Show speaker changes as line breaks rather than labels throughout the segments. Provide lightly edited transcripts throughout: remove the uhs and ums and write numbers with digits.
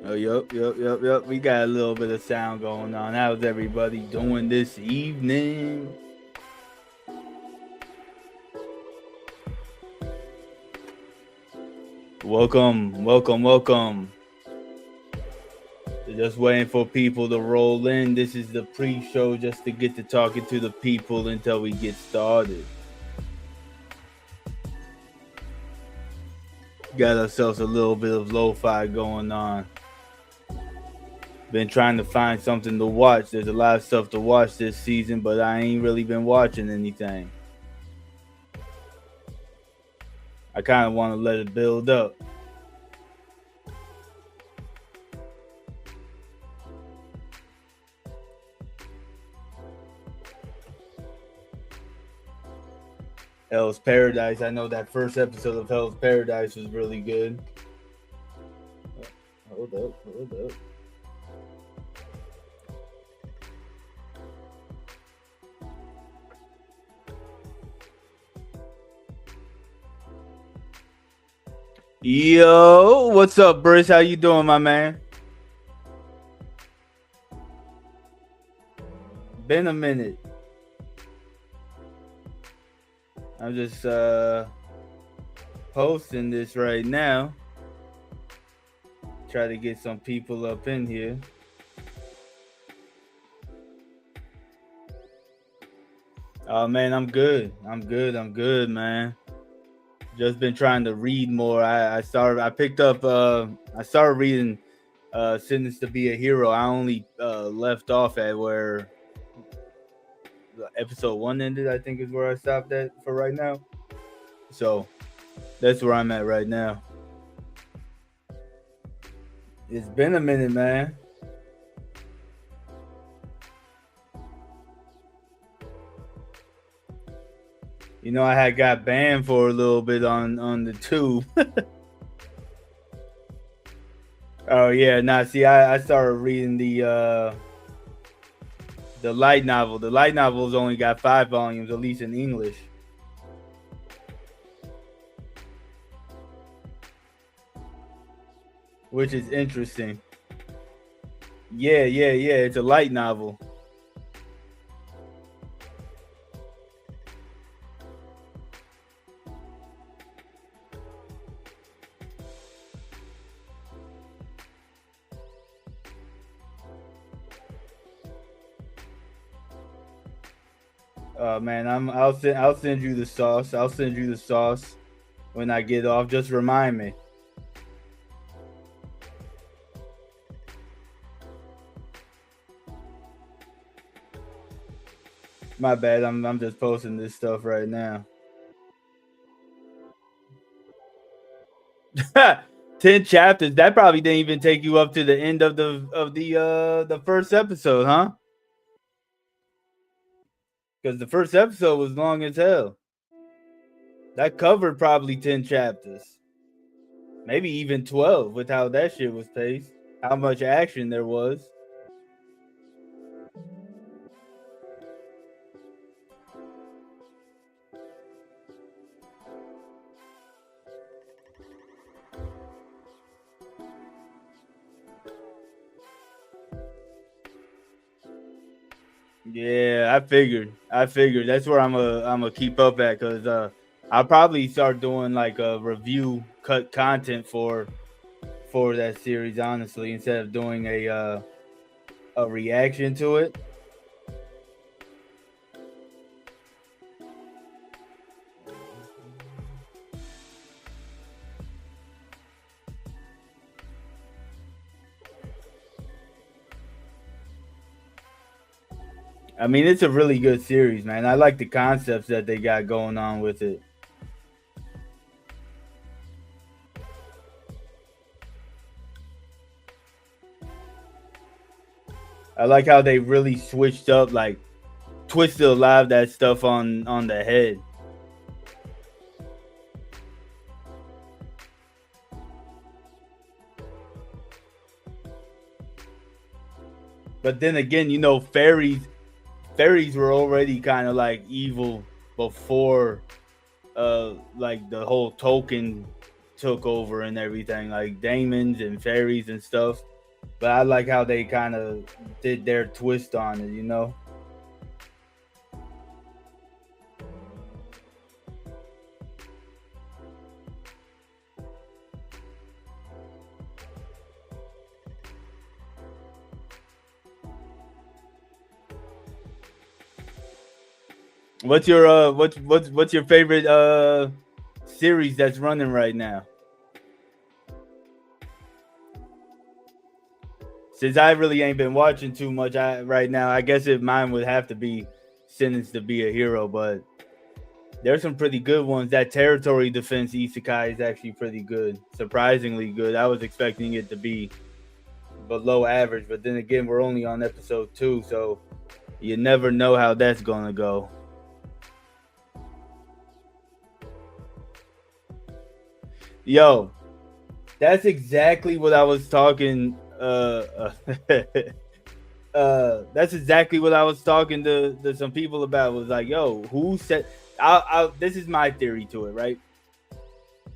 Oh, yep. We got a little bit of sound going on. How's everybody doing this evening? Welcome. Just waiting for people to roll in. This is the pre-show just to get to talking to the people until we get started. Got ourselves a little bit of lo-fi going on. Been trying to find something to watch. There's a lot of stuff to watch this season, but I ain't really been watching anything. I kind of want to let it build up. Hell's Paradise. I know that first episode of Hell's Paradise was really good. Hold up. Yo, what's up, Briss? How you doing, my man? Been a minute. I'm just posting this right now. Try to get some people up in here. Oh man, I'm good, man. Just been trying to read more. I started reading Sentenced to Be a Hero. I only left off at where episode 1 ended, I think is where I stopped at for right now. So that's where I'm at right now. It's been a minute, man. You know, I had got banned for a little bit on the tube. Oh yeah, see, I started reading the light novel. The light novel's only got 5 volumes, at least in English. Which is interesting. Yeah. It's a light novel. Man, I'll send you the sauce. I'll send you the sauce when I get off. Just remind me. My bad. I'm just posting this stuff right now. 10 chapters. That probably didn't even take you up to the end of the first episode, huh? Because the first episode was long as hell. That covered probably 10 chapters. Maybe even 12 with how that shit was paced. How much action there was. Yeah, I figured. That's where I'm a keep up at, because I'll probably start doing like a review cut content for that series, honestly, instead of doing a reaction to it. I mean, it's a really good series, man. I like the concepts that they got going on with it. I like how they really switched up, like twisted a lot of that stuff on the head. But then again, you know, fairies were already kind of like evil before like the whole token took over and everything, like demons and fairies and stuff. but I like how they kind of did their twist on it, you know. What's your what's your favorite series that's running right now? Since I really ain't been watching too much right now, I guess mine would have to be Sentenced to Be a Hero, but there's some pretty good ones. That Territory Defense Isekai is actually pretty good, surprisingly good. I was expecting it to be below average, but then again, we're only on episode 2, so you never know how that's gonna go. Yo, that's exactly what I was talking. That's exactly what I was talking to some people about. Was like, yo, who said? This is my theory to it, right?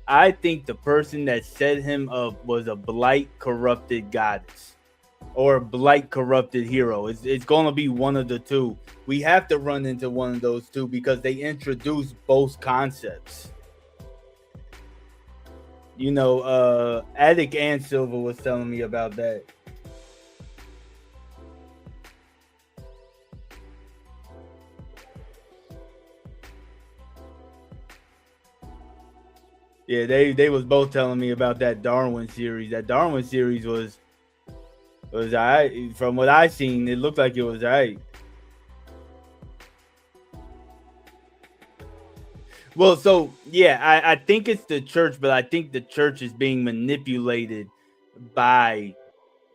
I think the person that set him up was a blight corrupted goddess or a blight corrupted hero. It's going to be one of the two. We have to run into one of those two because they introduce both concepts. You know, Attic and Silva was telling me about that. Yeah, they was both telling me about that Darwin series. That Darwin series was alright. From what I seen, it looked like it was alright. Well, so yeah, I think it's the church, but I think the church is being manipulated by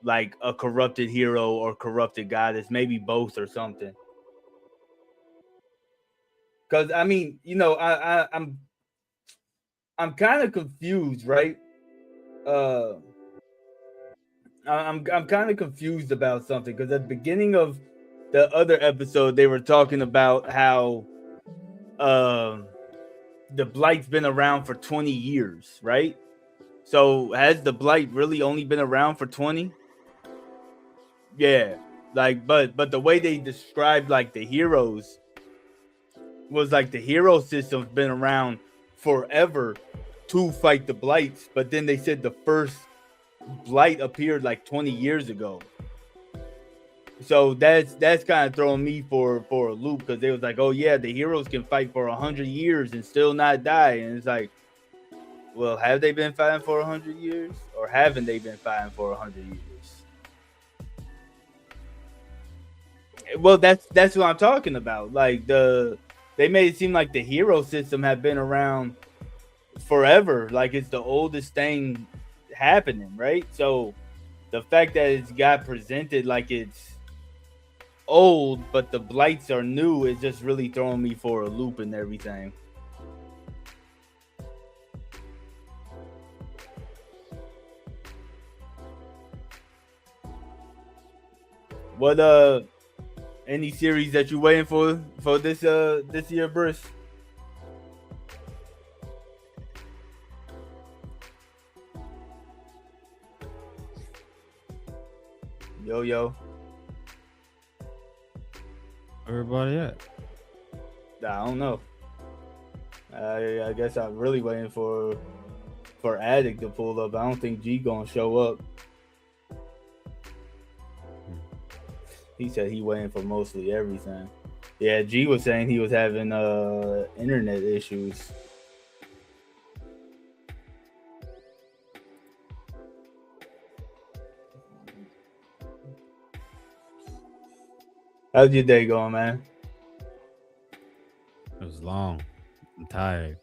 like a corrupted hero or corrupted goddess, maybe both or something. Because I mean, you know, I'm kind of confused, right? Uh, I'm kind of confused about something because at the beginning of the other episode, they were talking about how the Blight's been around for 20 years, right? So has the Blight really only been around for 20? Yeah. Like but the way they described like the heroes was like the hero system's been around forever to fight the Blights, but then they said the first Blight appeared like 20 years ago. So that's kind of throwing me for a loop because they was like, oh yeah, the heroes can fight for 100 years and still not die, and it's like, well, have they been fighting for 100 years, or haven't they been fighting for 100 years? Well, that's what I'm talking about. Like they made it seem like the hero system had been around forever, like it's the oldest thing happening, right? So the fact that it's got presented like it's old, but the Blights are new is just really throwing me for a loop and everything. What any series that you waiting for this year, Bruce? Yo.
Everybody at?
I don't know. I guess I'm really waiting for Addict to pull up. I don't think G gonna show up. He said he waiting for mostly everything. Yeah, G was saying he was having internet issues. How's your day going, man?
It was long. I'm tired.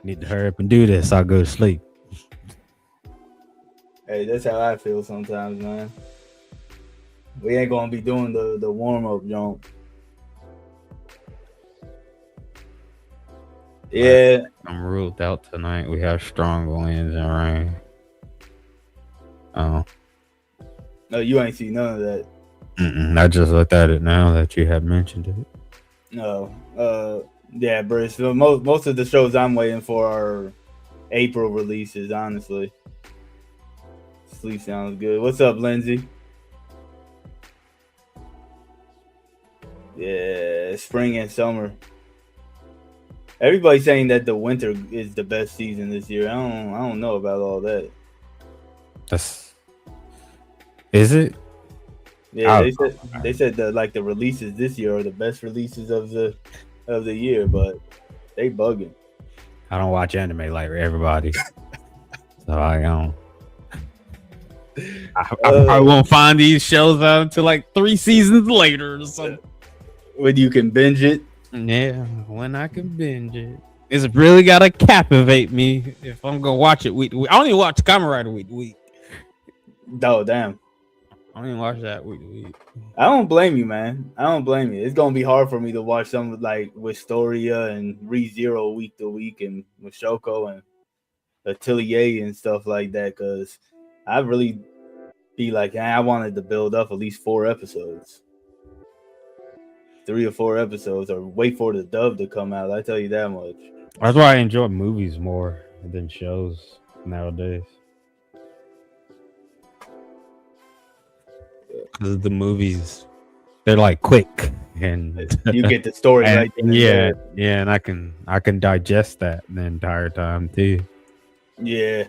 Need to hurry up and do this. I'll go to sleep.
Hey, that's how I feel sometimes, man. We ain't gonna be doing the warm up jump. Yeah,
I'm ruled out tonight. We have strong winds and rain. Oh,
no, you ain't see none of that.
I just looked at it now that you had mentioned it.
No, yeah, bro. So most of the shows I'm waiting for are April releases, honestly. Sleep sounds good. What's up, Lindsay? Yeah, spring and summer. Everybody's saying that the winter is the best season this year. I don't know about all that.
Is it?
Yeah, they said the releases this year are the best releases of the year, but they bugging.
I don't watch anime like everybody, so I don't. I won't find these shows out until like 3 seasons later or something.
When you can binge it.
Yeah, when I can binge it. It's really gotta captivate me if I'm gonna watch it week to week. I don't even watch Kamen Rider week to week.
Oh, damn.
I don't even watch that week to week.
I don't blame you, man. I don't blame you. It's gonna be hard for me to watch some like with Storia and ReZero week to week and with Shoko and Atelier and stuff like that, because I really be like, I wanted to build up at least 4 episodes. 3 or 4 episodes, or wait for the dub to come out. I tell you that much.
That's why I enjoy movies more than shows nowadays. Because the movies, they're like quick and
you get the story right
there. Yeah, and I can digest that the entire time too.
Yeah.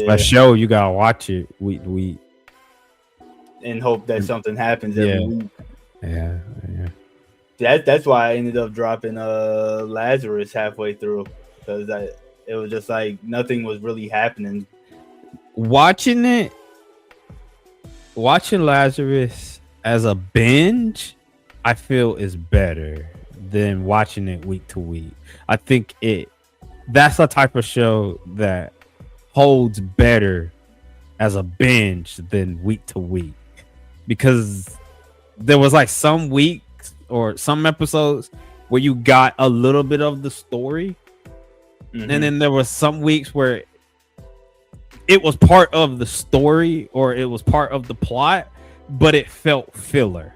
A show, you gotta watch it week to week
and hope that something happens every week.
Yeah.
That's why I ended up dropping Lazarus halfway through, because it was just like nothing was really happening.
Watching Lazarus as a binge, I feel is better than watching it week to week. I think that's a type of show that holds better as a binge than week to week, because there was like some weeks or some episodes where you got a little bit of the story, and then there was some weeks where it was part of the story or it was part of the plot, but it felt filler.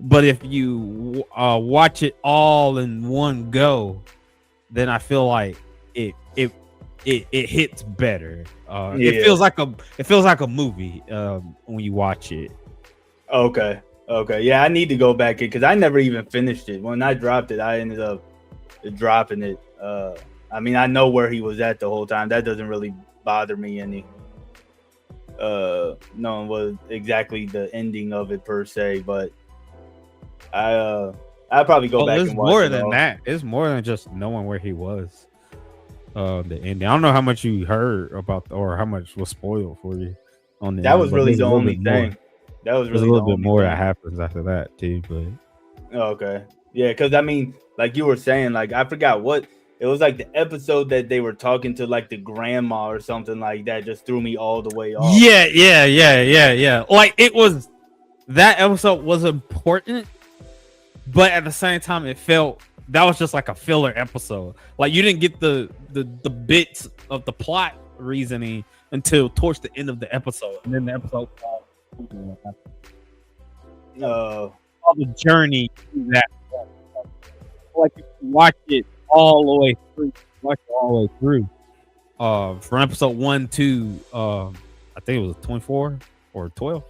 But if you watch it all in one go, then I feel like it hits better. It feels like a movie when you watch it.
Okay. Yeah, I need to go back in because I never even finished it. When I dropped it, I ended up dropping it. I mean, I know where he was at the whole time. That doesn't really bother me any. Knowing what exactly the ending of it per se, but I'll probably go back and watch
more
it
than
all.
that. It's more than just knowing where he was. The ending. I don't know how much you heard about or how much was spoiled for you on the
that
ending,
was really the only thing. That was really
a little
the
bit more
thing
that happens after that too, but
okay. Yeah, because I mean, like you were saying, like I forgot what it was, like the episode that they were talking to like the grandma or something like that just threw me all the way off.
Yeah. Like it was, that episode was important, but at the same time it felt that was just like a filler episode. Like you didn't get the bits of the plot reasoning until towards the end of the episode, and then the episode all the journey through that. Like if you watch it all the way through, from episode 1 to I think it was 24 or 12.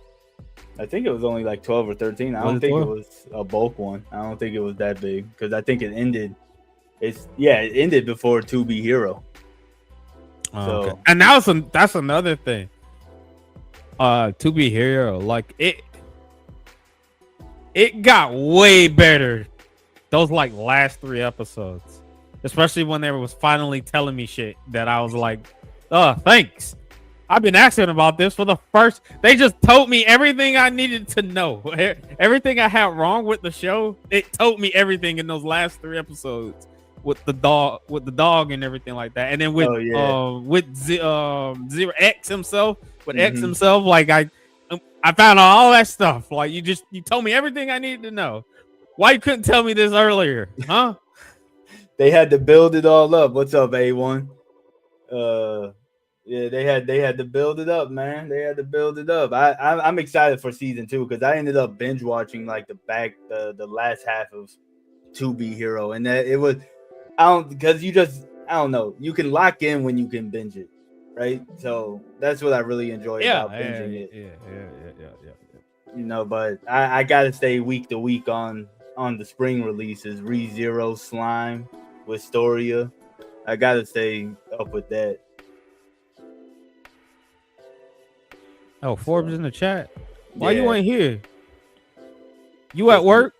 I think it was only like 12 or 13. I don't think it was a bulk one. I don't think it was that big because I think it ended. It ended before 2B Hero.
Okay. And that's another thing. 2B Hero, like it got way better those like last 3 episodes, especially when they was finally telling me shit that I was like, thanks. I've been asking about this for the first. They just told me everything I needed to know. Everything I had wrong with the show, it told me everything in those last 3 episodes with the dog and everything like that. And then with Zero X himself, X himself, like I found out all that stuff. Like you told me everything I needed to know. Why you couldn't tell me this earlier, huh?
They had to build it all up. What's up, A1? Yeah, they had to build it up, man. They had to build it up. I'm excited for season 2 because I ended up binge watching like the last half of 2B Hero, and that it was I don't know. You can lock in when you can binge it. right? So that's what I really enjoy
Yeah,
about binging it.
yeah.
You know, but I gotta stay week to week on the spring releases. ReZero, Slime, Wistoria. I gotta stay up with that.
Oh, Forbes
So,
in the chat. Why you
yeah.
ain't here? You at work?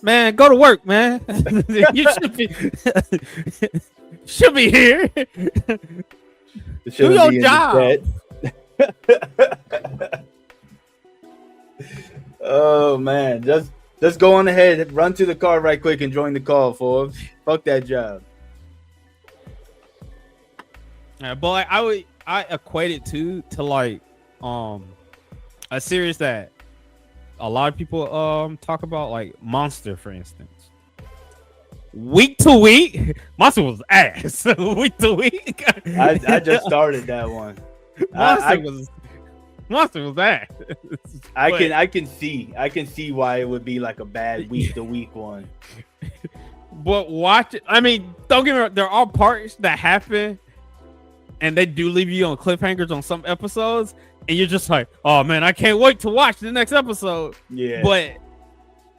Man, go to work, man. You should be here.
It
Do
shouldn't
your
be in
job.
the chat. Oh man, just go on ahead, run to the car right quick and join the call, Forbes. Fuck that job.
Yeah, but like, I equate it to like a series that a lot of people talk about, like Monster, for instance. Week to week, Monster was ass. Week to week.
I just started that one.
Monster was ass.
I can see why it would be like a bad week to week one.
But watch it. I mean, don't get me wrong, there are parts that happen and they do leave you on cliffhangers on some episodes, and you're just like, oh man, I can't wait to watch the next episode.
Yeah.
But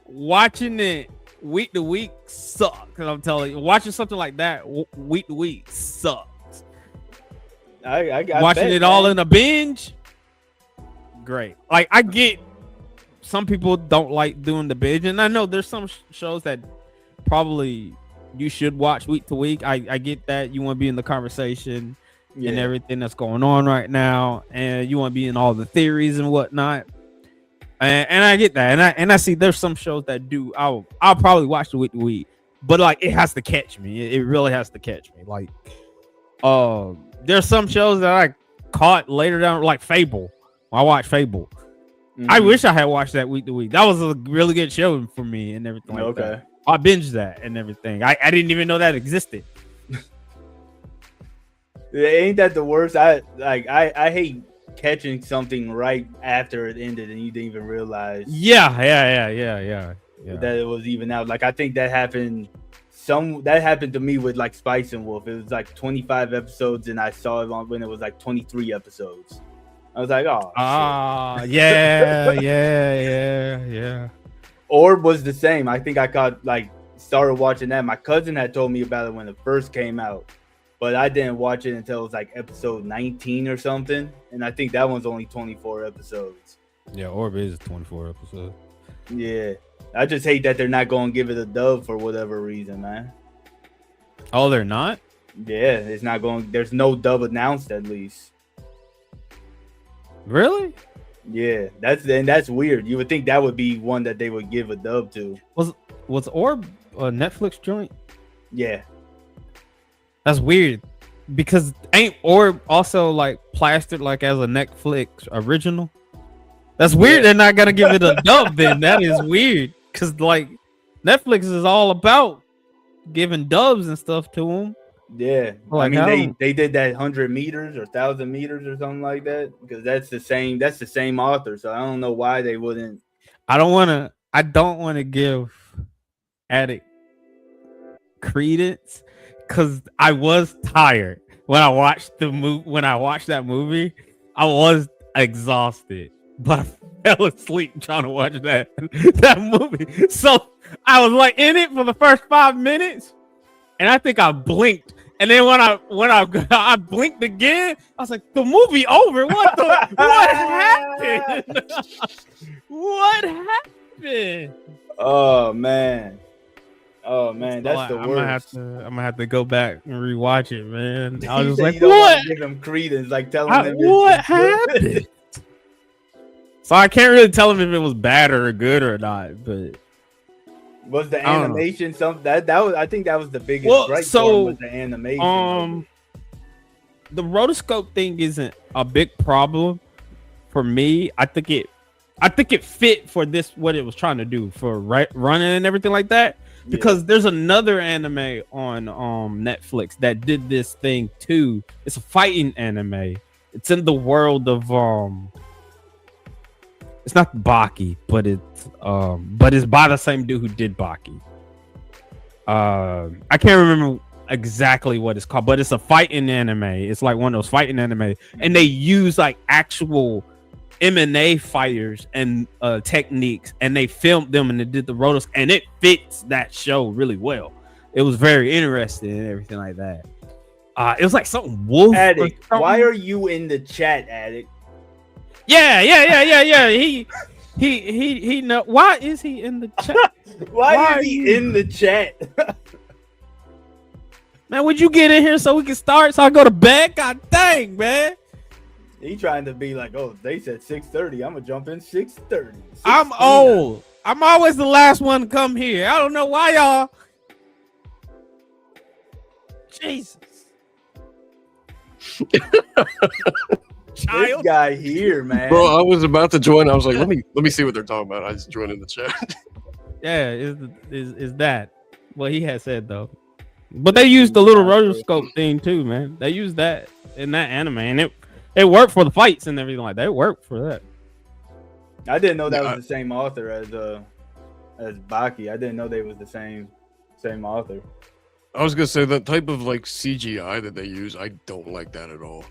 watching it week to week sucks. Cause I'm telling you, watching something like that week to week sucks.
I
watching it all in a binge, great. Like, I get some people don't like doing the binge, and I know there's some shows that probably you should watch week to week. I get that you want to be in the conversation and everything that's going on right now, and you want to be in all the theories and whatnot. And I get that, and I see there's some shows that do. I'll probably watch the week to week, but like it has to catch me. It really has to catch me. Like, there's some shows that I caught later down, like Fable. I watched Fable. Mm-hmm. I wish I had watched that week to week. That was a really good show for me and everything. Like that. I binged that and everything. I didn't even know that existed.
Ain't that the worst? I hate catching something right after it ended and you didn't even realize.
Yeah.
That it was even out. Like, I think that happened. That happened to me with like Spice and Wolf. It was like 25 episodes, and I saw it when it was like 23 episodes. I was like, oh.
Yeah.
Orb was the same. I think I started watching that. My cousin had told me about it when it first came out, but I didn't watch it until it was like episode 19 or something. And I think that one's only 24 episodes.
Yeah, Orb is 24 episodes.
Yeah. I just hate that they're not going to give it a dub for whatever reason, man.
Oh, they're not?
Yeah, it's not going. There's no dub announced, at least.
Really?
Yeah, that's weird. You would think that would be one that they would give a dub to.
Was Orb a Netflix joint?
Yeah.
That's weird. Because ain't Orb also like plastered like as a Netflix original? That's weird. They're not gonna give it a dub then. That is weird. Cause like Netflix is all about giving dubs and stuff to them.
Yeah,
like,
I mean they did that 100 meters or 1,000 meters or something like that because that's the same author. So I don't know why they wouldn't.
I don't want to give Addict credence because I was tired when I watched the movie. When I watched that movie, I was exhausted, but I fell asleep trying to watch that movie. So I was like in it for the first 5 minutes, and I think I blinked. And then when I blinked again, I was like, the movie over. What happened? What happened?
Oh man, that's the worst.
I'm gonna have to go back and rewatch it, man. I was just like,
what? Give them credence, like telling them
what happened. So I can't really tell him if it was bad or good or not, but.
Was the animation something that was? I think that was the biggest. Was the animation.
The rotoscope thing isn't a big problem for me. I think it fit for this what it was trying to do for running and everything like that. Because there's another anime on Netflix that did this thing too. It's a fighting anime. It's in the world of It's not Baki, but it's by the same dude who did Baki. I can't remember exactly what it's called, but it's a fighting anime. It's like one of those fighting anime, and they use like actual MMA fighters and techniques, and they filmed them and they did the rotos, and it fits that show really well. It was very interesting and everything like that. It was like something wolf.
Addict, why are you in the chat, Addict?
Yeah. He know. Why is he in the chat?
Why is he in the chat?
Man, would you get in here so we can start so I go to bed? God dang, man.
He trying to be like, oh, they said 6:30. I'm gonna jump in 6:30.
I'm old. I'm always the last one to come here. I don't know why y'all. Jesus.
This guy here, man.
Bro, I was about to join. I was like, let me see what they're talking about. I just joined in the chat.
Yeah, is that what he had said though? But they used the little rotoscope thing too, man. They used that in that anime, and it worked for the fights and everything like that. It worked for that.
I didn't know that was the same author as Baki. I didn't know they was the same author.
I was gonna say that type of like CGI that they use, I don't like that at all.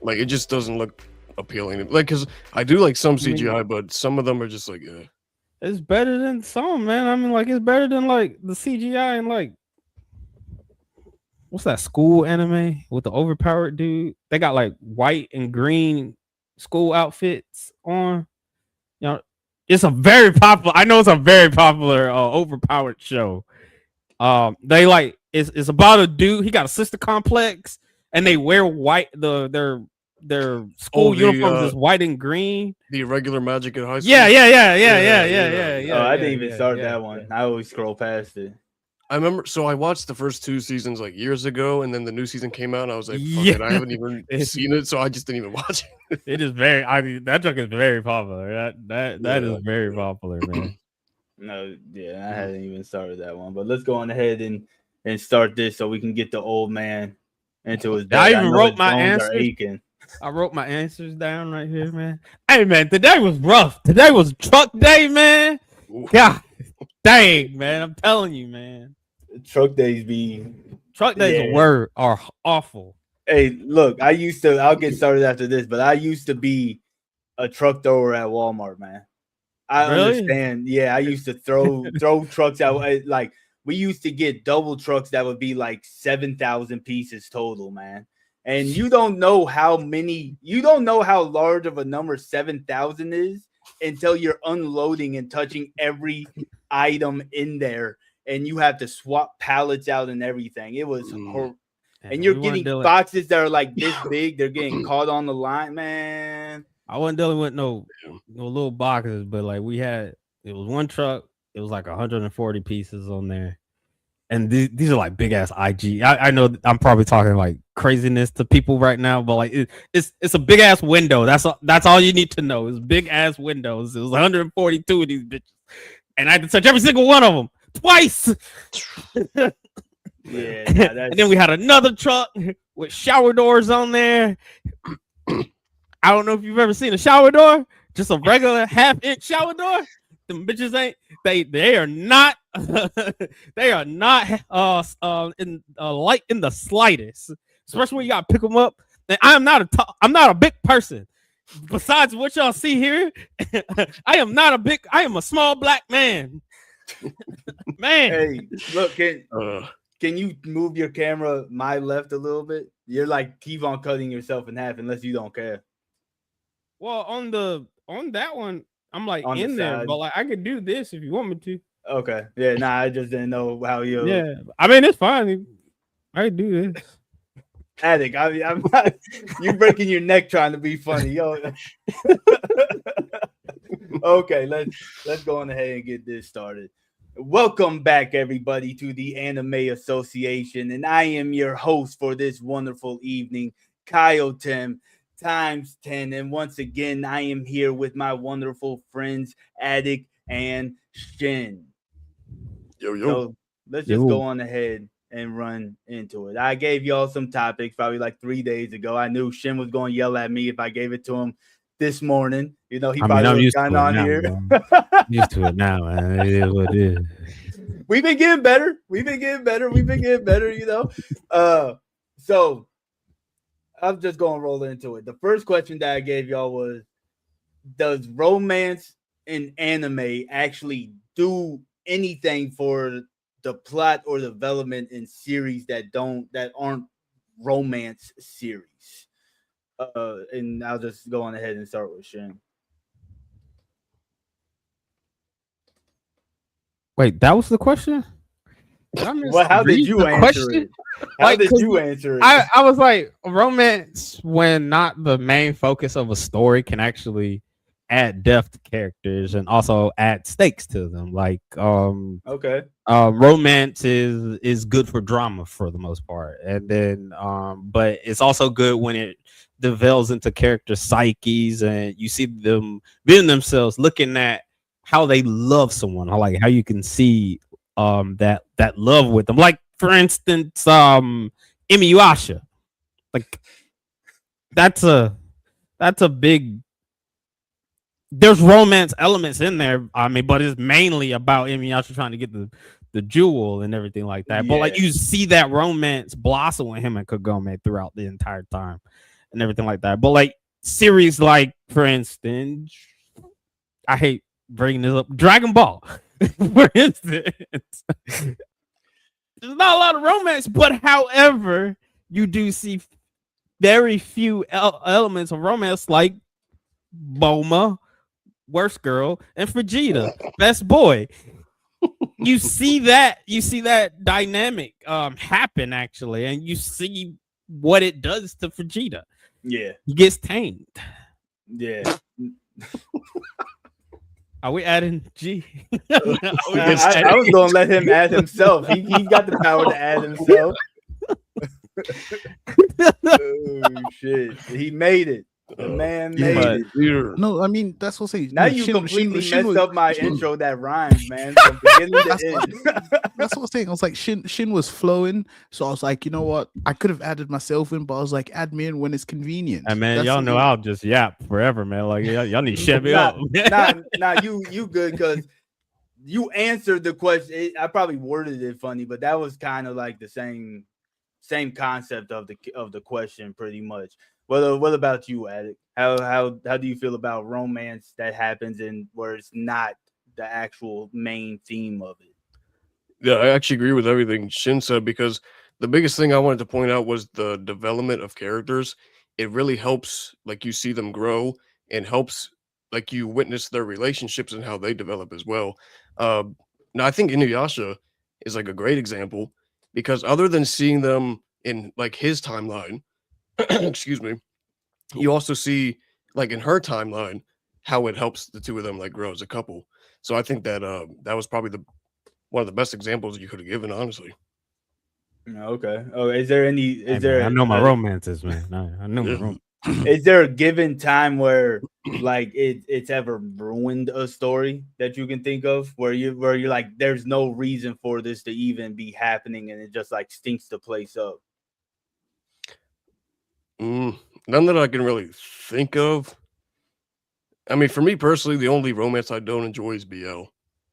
Like it just doesn't look appealing. Like, cause I do like some CGI, but some of them are just like,
It's better than some, man. I mean, like it's better than like the CGI and like what's that school anime with the overpowered dude? They got like white and green school outfits on. You know, it's a very popular. I know it's a very popular overpowered show. They like it's about a dude. He got a sister complex, and they wear white. Their school uniforms is white and green.
The regular magic at high school.
Yeah.
I didn't even start that one. I always scroll past it.
I remember, so I watched the first 2 seasons like years ago, and then the new season came out, and I was like, fuck it, I haven't even seen it, so I just didn't even watch it.
It is very, I mean, that joke is very popular. That is very popular, man.
No, yeah, I hadn't even started that one, but let's go on ahead and start this so we can get the old man into his bed.
I even wrote my answers. I wrote my answers down right here, man. Hey, man, today was rough. Today was truck day, man. God dang, man, I'm telling you, man.
Truck days are
awful.
Hey, look, I'll get started after this, but I used to be a truck thrower at Walmart, man. I understand. Yeah, I used to throw trucks out. Like we used to get double trucks that would be like 7,000 pieces total, man. And you don't know how large of a number 7,000 is until you're unloading and touching every item in there. And you have to swap pallets out and everything. It was horrible. And you're getting boxes that are like this big. They're getting caught on the line, man.
I wasn't dealing with no little boxes, but like it was one truck. It was like 140 pieces on there. And these are like big ass IG. I know I'm probably talking like craziness to people right now, but like it's a big ass window. That's all you need to know. It's big ass windows. It was 142 of these bitches. And I had to touch every single one of them twice.
Yeah,
and then we had another truck with shower doors on there. I don't know if you've ever seen a shower door, just a regular half-inch shower door. Them bitches ain't they are not they are not light in the slightest. Especially when you gotta pick them up. And I'm not a big person. Besides what y'all see here, I am a small black man. Man.
Hey, look, can you move your camera my left a little bit? You're like keep on cutting yourself in half unless you don't care.
Well, on that one, I'm like on in there, but like I could do this if you want me to.
Okay. Yeah, I just didn't know how you.
Yeah, I mean it's fine. I can do this.
Addict, I'm not. You breaking your neck trying to be funny, yo. Okay, let's go on ahead and get this started. Welcome back, everybody, to the Anime Association, and I am your host for this wonderful evening, Kyle Tim times 10. And once again, I am here with my wonderful friends, Addict and Shin.
Yo.
So let's just go on ahead and run into it. I gave y'all some topics probably like 3 days ago. I knew Shin was going to yell at me if I gave it to him this morning. You know, he probably was kind of on here.
I'm used to it now, man. It is what it is.
we've been getting better. We've been getting better. You know. So I'm just gonna roll into it. The first question that I gave y'all was, does romance in anime actually do anything for the plot or development in series that aren't romance series? And I'll just go on ahead and start with Shin.
Wait, that was the question?
Well, how did you answer it? How did you answer it?
I was like, romance, when not the main focus of a story, can actually add depth to characters and also add stakes to them. Like,
okay,
romance is good for drama for the most part, and then but it's also good when it develops into character psyches and you see them viewing themselves, looking at how they love someone, like how you can see that love with them. Like, for instance, Inuyasha. Like, that's a big, there's romance elements in there. I mean, but it's mainly about Inuyasha trying to get the jewel and everything like that. Yeah. But like, you see that romance blossom with him and Kagome throughout the entire time and everything like that. But like series like, for instance, I hate bringing this up, Dragon Ball, for instance. There's not a lot of romance, but however, you do see very few elements of romance, like Bulma, worst girl, and Vegeta, best boy. You see that dynamic happen actually, and you see what it does to Vegeta.
Yeah,
he gets tamed.
Yeah.
Are we adding G?
I was gonna let him add himself. He got the power to add himself. Oh shit! He made it. The man made it.
No, I mean, that's what I'm saying.
Now you completely messed up my intro that rhymes, man. From beginning to end.
That's what I'm saying. I was like, Shin was flowing, so I was like, you know what? I could have added myself in, but I was like, add me in when it's convenient.
And man, y'all know I'll just yap forever, man. Like y'all need to shut me up.
Nah, you good, because you answered the question. I probably worded it funny, but that was kind of like the same concept of the question, pretty much. What about you, Addict? How do you feel about romance that happens in where it's not the actual main theme of it?
Yeah, I actually agree with everything Shin said, because the biggest thing I wanted to point out was the development of characters. It really helps, like, you see them grow, and helps, like, you witness their relationships and how they develop as well. Now, I think Inuyasha is like a great example, because other than seeing them in like his timeline, excuse me, you also see, like, in her timeline, how it helps the two of them like grow as a couple. So I think that that was probably one of the best examples you could have given, honestly.
Okay. Oh, is there any?
I know my romances, man. I know my romance.
Is there a given time where like it's ever ruined a story that you can think of, where you're like, there's no reason for this to even be happening, and it just like stinks the place up?
None that I can really think of. I mean, for me personally, the only romance I don't enjoy is BL.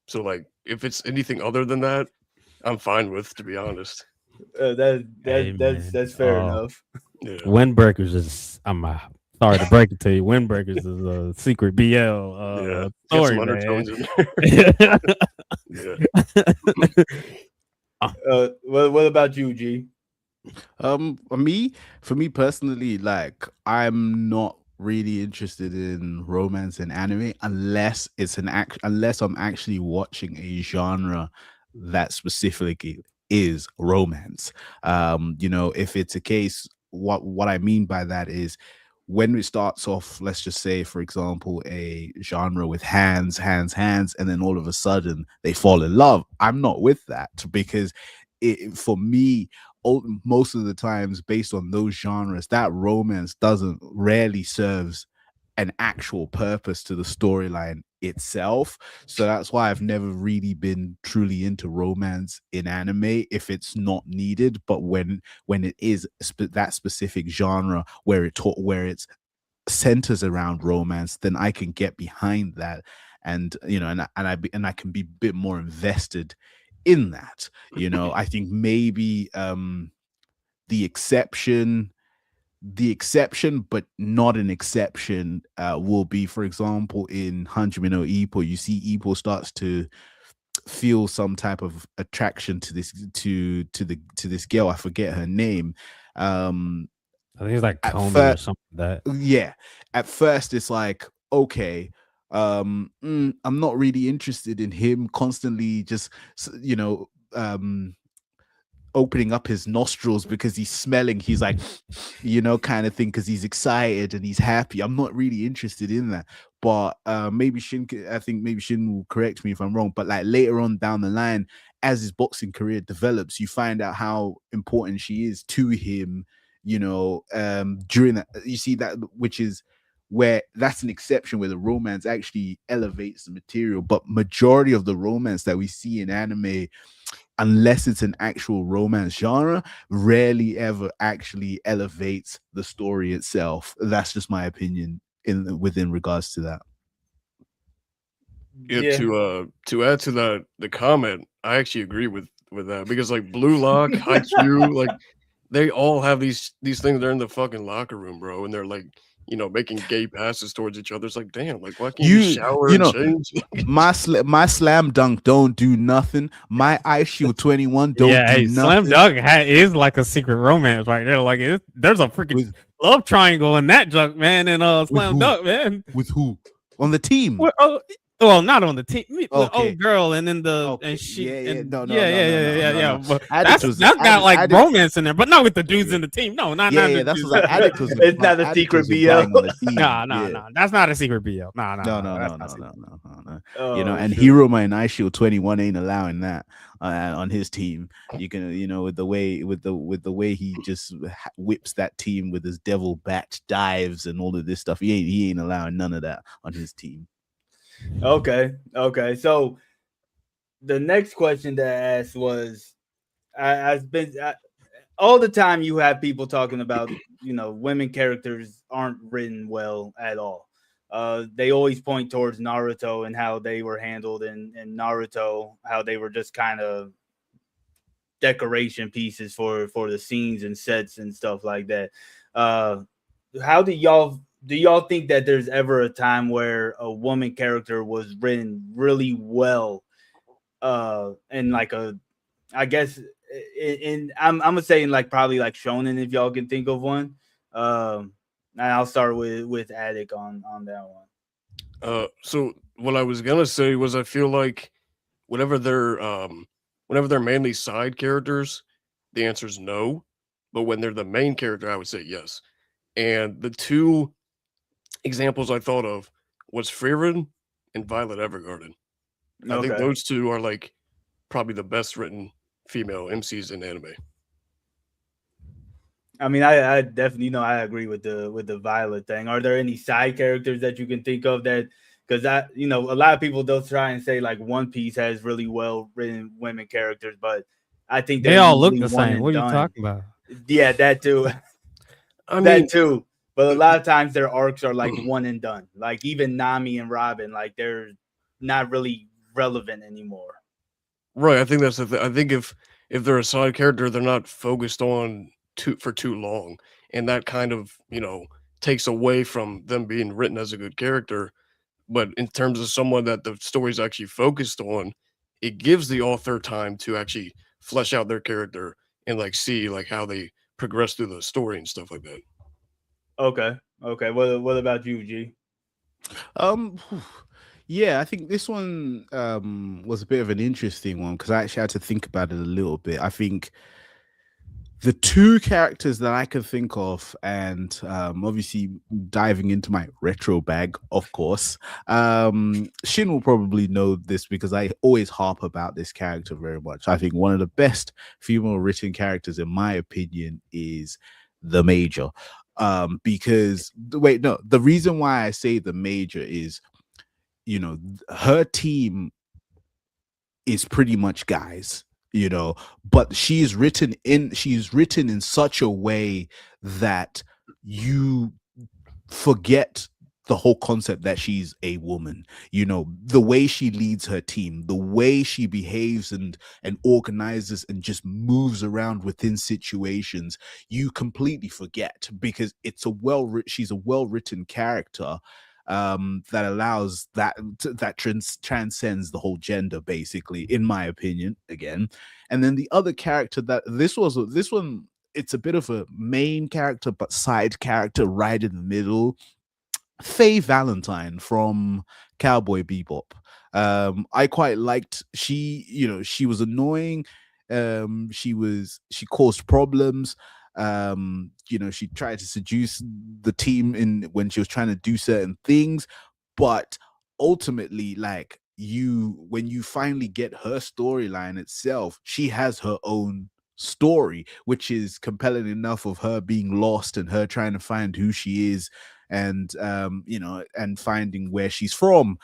So, like, if it's anything other than that, I'm fine with, to be honest.
That's fair enough.
Yeah.
Windbreakers is, I'm sorry to break it to you, Windbreakers is a secret BL story, man.
Yeah. What about you, G?
For me personally, like, I'm not really interested in romance in anime unless unless I'm actually watching a genre that specifically is romance. You know, if it's a case, what I mean by that is, when it starts off, let's just say, for example, a genre with hands, and then all of a sudden they fall in love, I'm not with that, because for me, most of the times, based on those genres, that romance rarely serves an actual purpose to the storyline itself. So that's why I've never really been truly into romance in anime, if it's not needed. But when it is that specific genre where it centers around romance, then I can get behind that, and you know, and I can be a bit more invested in that. You know, I think maybe the exception, but not an exception, will be, for example, in Hajime no Ippo. You see Ippo starts to feel some type of attraction to this girl. I forget her name.
I think it's like Komi or something like that.
Yeah. At first it's like, okay, I'm not really interested in him constantly just, you know, opening up his nostrils because he's smelling, he's like, you know, kind of thing, because he's excited and he's happy. I'm not really interested in that. But maybe Shin will correct me if I'm wrong, but like later on down the line, as his boxing career develops, you find out how important she is to him, you know, during that. You see that, which is where that's an exception, where the romance actually elevates the material. But majority of the romance that we see in anime, unless it's an actual romance genre, rarely ever actually elevates the story itself. That's just my opinion within regards to that.
Yeah, to add to that, the comment, I actually agree with that, because like Blue Lock, Haikyuu, like they all have these things. They're in the fucking locker room, bro, and they're like, you know, making gay passes towards each other. It's like, damn, like why can't you shower and change?
my slam dunk don't do nothing. My Ice Shield 21 don't do nothing.
Slam dunk is like a secret romance right there. Like there's a freaking love triangle in that junk, man, and slam dunk, man.
With who on the team?
Well, not on the team. The old girl, and then and she. Yeah. But that's got like romance in there, but not with the dudes in the team. No, not.
Yeah, that's what Addict was.
It's not a secret BL.
No. That's not a secret BL. No.
You know, and Hiroma and Ice Shield 21 ain't allowing that on his team. You can, you know, with the way he just whips that team with his devil bat dives and all of this stuff. He ain't allowing none of that on his team.
Okay. So the next question that I asked was, all the time you have people talking about, you know, women characters aren't written well at all. They always point towards Naruto and how they were handled in Naruto, how they were just kind of decoration pieces for the scenes and sets and stuff like that. How do y'all think that there's ever a time where a woman character was written really well, and like I guess I'm gonna say in like probably like shonen, if y'all can think of one. And I'll start with Addict on that one.
So what I was gonna say was, I feel like whenever they're mainly side characters, the answer is no. But when they're the main character, I would say yes. And the two examples I thought of was Frieren and Violet Evergarden. I think those two are like probably the best written female MCs in anime.
I mean, I definitely, you know, I agree with the Violet thing. Are there any side characters that you can think of that? Because you know, a lot of people they'll try and say like One Piece has really well written women characters, but I think
they all look the same. What are you talking about?
Yeah, that too. That too. But a lot of times their arcs are like one and done. Like even Nami and Robin, like they're not really relevant anymore.
Right. I think that's the thing. I think if they're a side character, they're not focused on for too long, and that kind of, you know, takes away from them being written as a good character. But in terms of someone that the story's actually focused on, it gives the author time to actually flesh out their character and like see like how they progress through the story and stuff like that.
Okay. What about you, G?
Yeah, I think this one was a bit of an interesting one because I actually had to think about it a little bit. I think the two characters that I could think of, and obviously diving into my retro bag, of course, Shin will probably know this because I always harp about this character very much. I think one of the best female written characters, in my opinion, is the Major. Because the reason why I say the Major is, you know, her team is pretty much guys, you know, but she's written in such a way that you forget the whole concept that she's a woman, you know, the way she leads her team, the way she behaves and organizes and just moves around within situations, you completely forget, because it's she's a well-written character that allows that transcends the whole gender, basically, in my opinion, again. And then the other character that this one, it's a bit of a main character but side character right in the middle, Faye Valentine from Cowboy Bebop. I quite liked, she was annoying. She caused problems. She tried to seduce the team when she was trying to do certain things, but ultimately, like, when you finally get her storyline itself, she has her own story, which is compelling enough, of her being lost and her trying to find who she is, and and finding where she's from.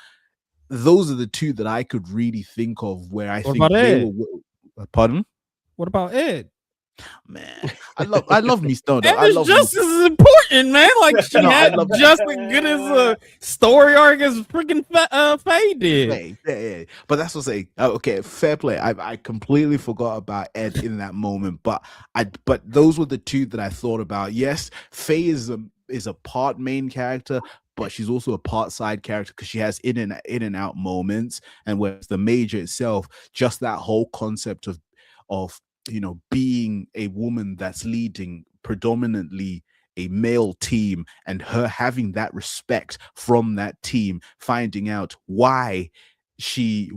Those are the two that I could really think of where I think they were. Pardon?
What about Ed?
Man, I love me Stone.
Ed is just as important, man. Like, she had just as good as a story arc as freaking Faye did.
Yeah. But that's what I say. Okay, fair play. I completely forgot about Ed in that moment, but those were the two that I thought about. Yes, Faye is a part main character, but she's also a part side character because she has in and out moments. And whereas the Major itself, just that whole concept of being a woman that's leading predominantly a male team, and her having that respect from that team, finding out why she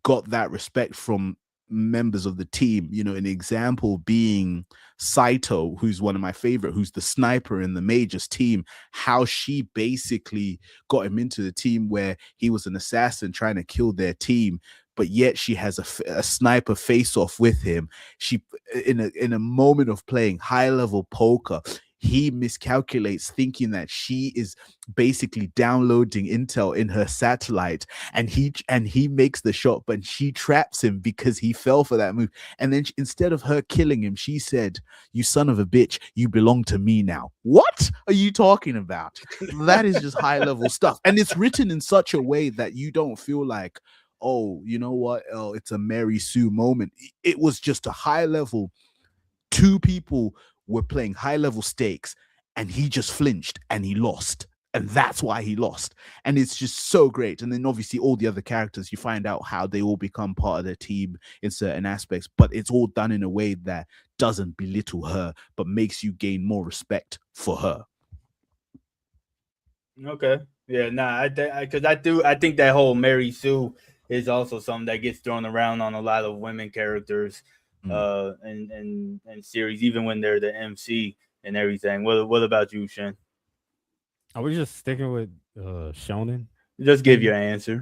got that respect from members of the team. An example being Saito, who's one of my favorite, who's the sniper in the Major's team, how she basically got him into the team where he was an assassin trying to kill their team, but yet she has a sniper face-off with him. She, in a moment of playing high-level poker, he miscalculates, thinking that she is basically downloading intel in her satellite, and he makes the shot, but she traps him because he fell for that move. And then instead of her killing him, she said, "You son of a bitch, you belong to me now." What are you talking about? That is just high-level stuff, and it's written in such a way that you don't feel like, oh, you know what? Oh, it's a Mary Sue moment. It was just a high level. Two people were playing high level stakes, and he just flinched and he lost. And that's why he lost. And it's just so great. And then obviously all the other characters, you find out how they all become part of the team in certain aspects, but it's all done in a way that doesn't belittle her, but makes you gain more respect for her.
Okay. Yeah, I think that whole Mary Sue is also something that gets thrown around on a lot of women characters in series, even when they're the MC and everything. What about you, Shen?
Are we just sticking with shonen?
Just give your answer.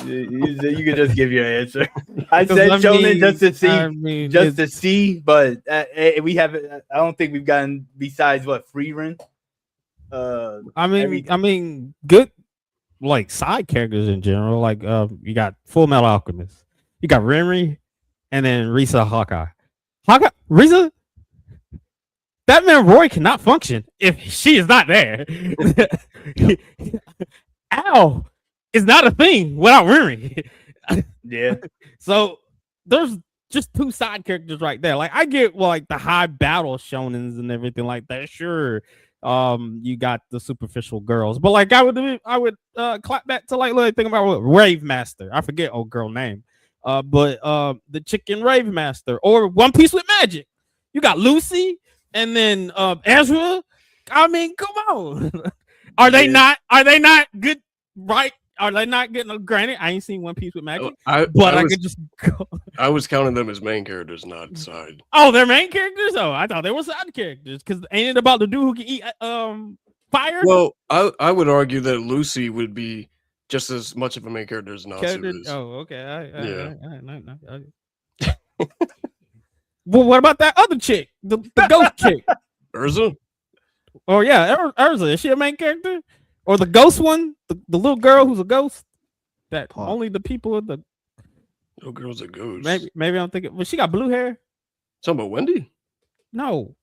You can just give your answer. I said shonen just to see, to see, but we haven't. I don't think we've gotten besides Frieren.
I mean, good, like, side characters in general. Like, you got Full Metal Alchemist, you got Renri, and then Risa Hawkeye. Risa, that man Roy cannot function if she is not there. Al is not a thing without Renri.
Yeah.
So there's just two side characters right there. Like, I get like the high battle shonens and everything like that. Sure. You got the superficial girls, but like I would clap back to like think about Rave Master. I forget old girl name. But the chicken Rave Master, or One Piece with Magic. You got Lucy and then Ezra. I mean, come on. Are they not good? Right? Are they not getting granted? I ain't seen One Piece with Magic, I could just go.
I was counting them as main characters, not side.
Oh, they're main characters? Oh, I thought they were side characters, because ain't it about the dude who can eat fire?
Well, I would argue that Lucy would be just as much of a main character as Natsu is.
Oh, okay. Yeah. Well, what about that other chick, the ghost chick?
Urza?
Oh yeah, Urza. Is she a main character? Or the ghost one, the little girl who's a ghost that only the people of the
little girl's a ghost.
Maybe I'm thinking. Well, she got blue hair.
Talking about Wendy?
No.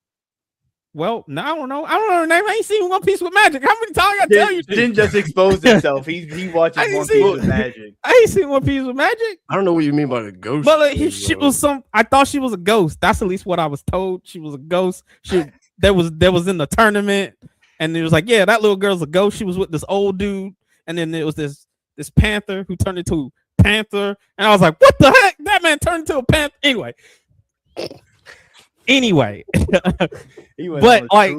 Well, no, I don't know. I don't know her name. I ain't seen One Piece with Magic. How many times I gotta tell you?
Didn't just expose himself. He watches One Piece with Magic.
I ain't seen One Piece with Magic.
I don't know what you mean by the ghost.
But like, she was some. I thought she was a ghost. That's at least what I was told. She was a ghost. That was in the tournament, and it was like, yeah, that little girl's a ghost. She was with this old dude, and then there was this panther who turned into Panther, and I was like, what the heck? That man turned into a panther. Anyway, but like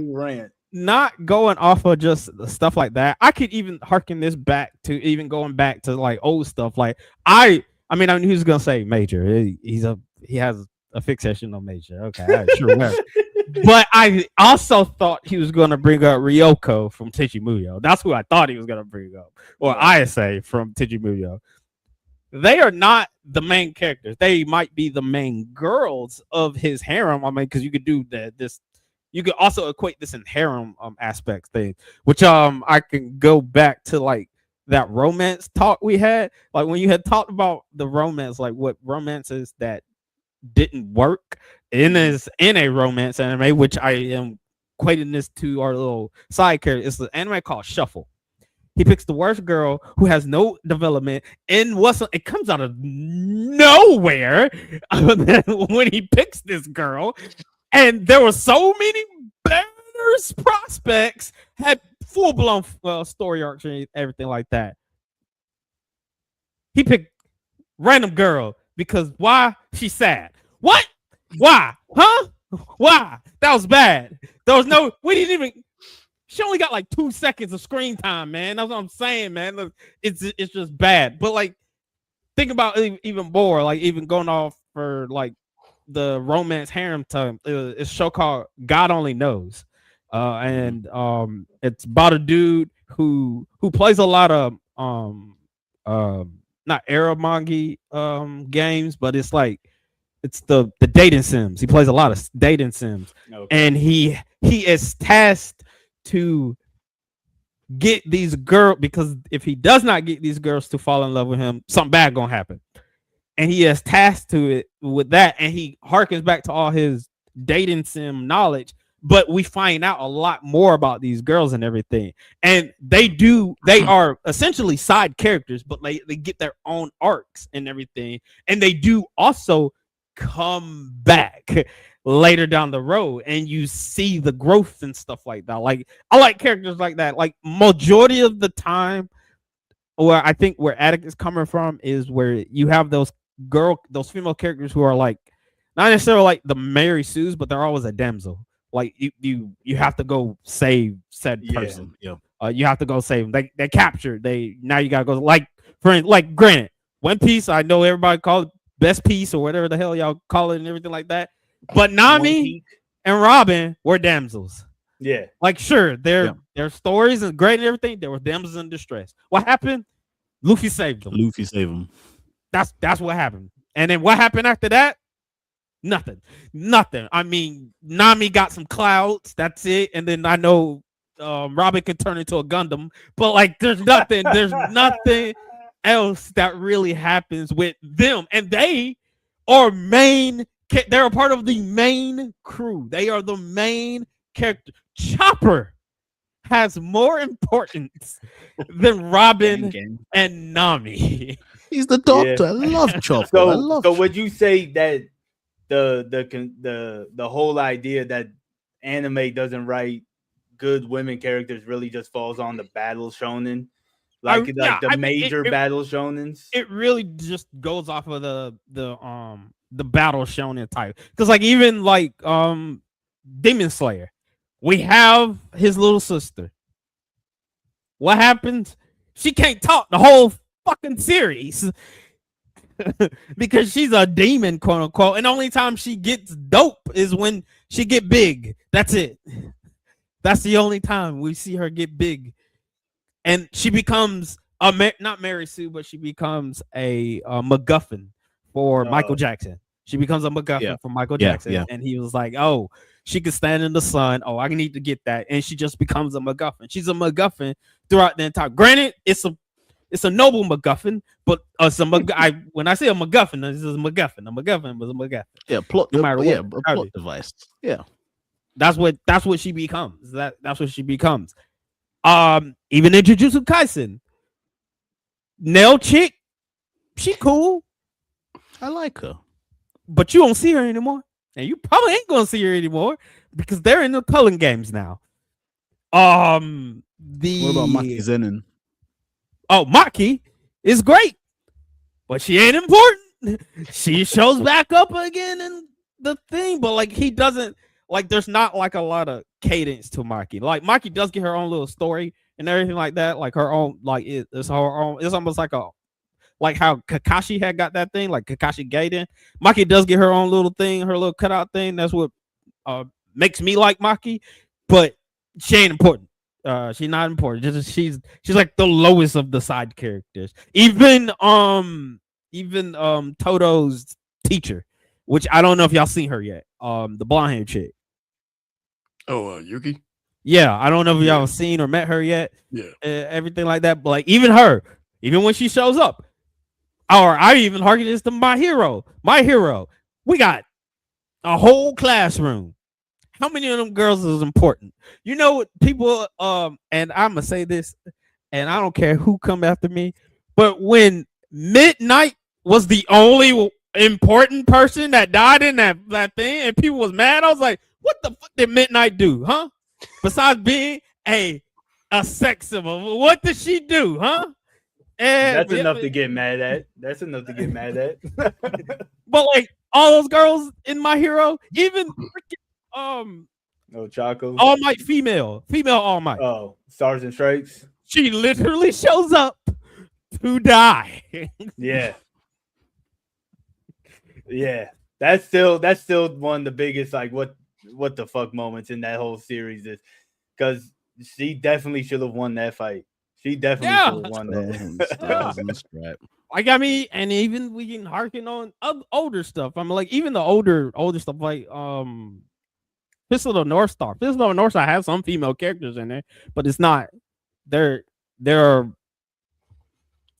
not going off of just stuff like that. I could even harken this back to even going back to like old stuff. Like I mean, I knew he was gonna say Major. He has a fixation on Major. Okay, all right, sure. But I also thought he was gonna bring up Ryoko from Tenchi Muyo. That's who I thought he was gonna bring up, or Ayase from Tenchi Muyo. They are not the main characters. They might be the main girls of his harem. I mean, because you could do this. You could also equate this in harem aspects thing, which I can go back to like that romance talk we had. Like when you had talked about the romance, like what romances that didn't work in a romance anime, which I am equating this to our little side character. It's the anime called Shuffle. He picks the worst girl who has no development, and it comes out of nowhere when he picks this girl. And there were so many better prospects, had full-blown story arcs and everything like that. He picked random girl because why? She's sad. What? Why? Huh? Why? That was bad. There was no. We didn't even. She only got like 2 seconds of screen time, man. That's what I'm saying, man. Look, it's just bad. But like, think about even more. Like even going off for like the romance harem time. It's a show called God Only Knows, and it's about a dude who plays a lot of not Aramongi games, but it's like it's the dating sims. He plays a lot of dating sims, and he is tasked to get these girls, because if he does not get these girls to fall in love with him, something bad gonna happen. And he is tasked to it with that, and he harkens back to all his dating sim knowledge. But we find out a lot more about these girls and everything. And they are essentially side characters, but they get their own arcs and everything. And they do also come back later down the road, and you see the growth and stuff like that. Like I like characters like that. Like majority of the time, where I think where Attic is coming from is where you have those female characters who are like not necessarily like the Mary Sues, but they're always a damsel. Like you have to go save said person.
Yeah.
You have to go save them. They captured. Now you gotta go like granted, One Piece. I know everybody call it Best Piece or whatever the hell y'all call it and everything like that. But Nami and Robin were damsels.
Yeah.
Like sure, their stories are great and everything. There were damsels in distress. What happened? Luffy saved them. That's what happened. And then what happened after that? Nothing. I mean, Nami got some clouds. That's it. And then I know Robin can turn into a Gundam, but like there's nothing else that really happens with them. And they are they're a part of the main crew. They are the main character. Chopper has more importance than Robin and Nami.
He's the doctor. I love Chopper.
So would you say that the whole idea that anime doesn't write good women characters really just falls on the battle shonen? Major battle shonens? It
really just goes off of the battle shonen type. Because like even like Demon Slayer, we have his little sister. What happens? She can't talk the whole fucking series because she's a demon, quote unquote. And the only time she gets dope is when she get big. That's it. That's the only time we see her get big. And she becomes not Mary Sue, but she becomes a MacGuffin for Michael Jackson. She becomes a MacGuffin for Michael Jackson. Yeah. And he was like, oh, she can stand in the sun. Oh, I need to get that. And she just becomes a MacGuffin. She's a MacGuffin throughout the entire. Granted, it's a noble MacGuffin, but when I say a MacGuffin, this is a MacGuffin. A MacGuffin was a MacGuffin.
Yeah, plot.
No matter what.
Plot device. Yeah.
That's what she becomes. That's what she becomes. Even in Jujutsu Kaisen, Nail chick, she cool,
I like her.
but you don't see her anymore, and you probably ain't gonna see her anymore because they're in the Culling games now.
What about Maki Zenin?
Maki is great, but she ain't important. She shows back up again in the thing, but like he doesn't like. There's not like a lot of cadence to Maki. Like Maki does get her own little story and everything like that. Like her own, like it's her own. It's almost like how Kakashi had got that thing, like Kakashi Gaiden. Maki does get her own little thing, her little cutout thing. That's what makes me like Maki, but she ain't important. She's not important. She's like the lowest of the side characters. Even Toto's teacher, which I don't know if y'all seen her yet. The blonde hair chick.
Oh, Yuki.
Yeah, I don't know if y'all have seen or met her yet.
Yeah,
everything like that. But like even her, even when she shows up, or I even harken this to My Hero. My Hero. We got a whole classroom. How many of them girls is important? You know what people and I'm gonna say this, and I don't care who come after me, but when Midnight was the only important person that died in that thing, and people was mad, I was like, what the fuck did Midnight do, huh? Besides being a sex symbol, what did she do, huh?
And that's enough to get mad at. That's enough to get mad at.
But like all those girls in My Hero, even freaking
Chaco,
All Might female All Might.
Oh, Stars and Stripes.
She literally shows up to die.
Yeah. That's still one of the biggest like what the fuck moments in that whole series is because she definitely should have won that fight. She definitely should have won that.
Like I mean, and even we can harken on older stuff. I'm like even the older stuff like Fist of the North Star. Fist of the North Star has some female characters in there, but it's not. They're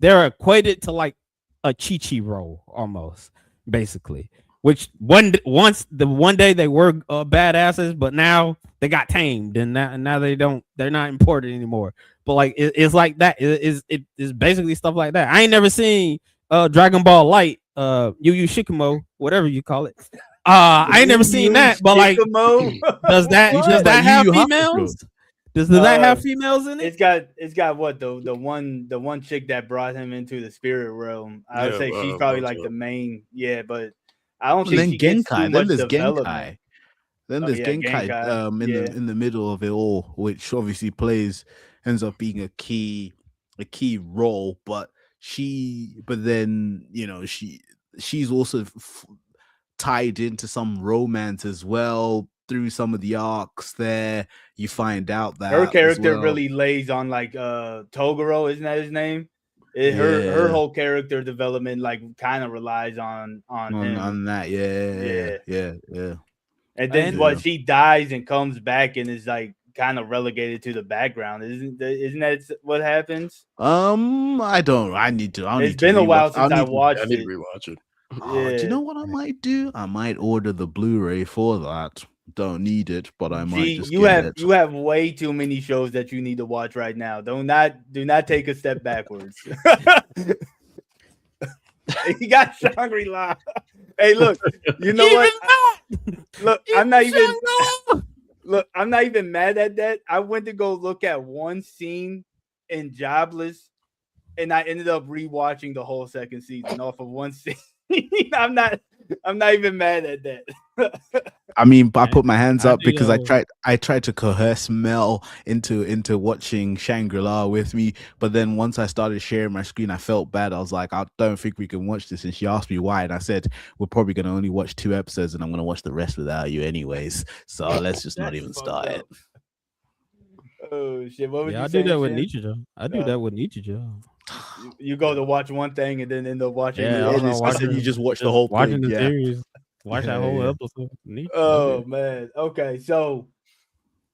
equated to like a Chi-Chi role almost, basically. Which one day they were badasses, but now they got tamed, and now they're not important anymore. But like it's like that. It's basically stuff like that. I ain't never seen Dragon Ball Light, Yu Yu Shikamo, whatever you call it. I ain't never seen that, but like, does that have females? Does that have females in it?
It's got what the one chick that brought him into the spirit realm. I would say she's probably like the main, but I don't think she gets too much development.
Then there's Genkai in the middle of it all, which obviously ends up being a key role, but then she's also tied into some romance as well through some of the arcs there. You find out that
her character really lays on like Toguro, isn't that his name? Her whole character development like kind of relies on him.
On that. Yeah.
And then she dies and comes back and is like kind of relegated to the background. Isn't that what happens?
I need to.
It's been a while since I watched it.
I need to rewatch it.
Do you know what I might do? I might order the Blu-ray for that. Don't need it, but I might just
you have way too many shows that you need to watch right now. Do not take a step backwards. You got Shangri-La. Hey, look, you know what? Look, I'm not even mad at that. I went to go look at one scene in Jobless, and I ended up rewatching the whole second season off of one scene. I'm not even mad at that.
I mean, I put my hands up because I tried to coerce Mel into watching Shangri-La with me, but then once I started sharing my screen, I felt bad. I was like, I don't think we can watch this, and she asked me why, and I said we're probably gonna only watch 2 episodes, and I'm gonna watch the rest without you anyways. So let's just not even start it.
Oh shit! What was
I do that with Nichijou. I do that with Nichijou.
You go to watch one thing and then end up watching.
You just watch the whole
watching
thing.
The series. Watch that whole episode.
Oh man. Okay. So,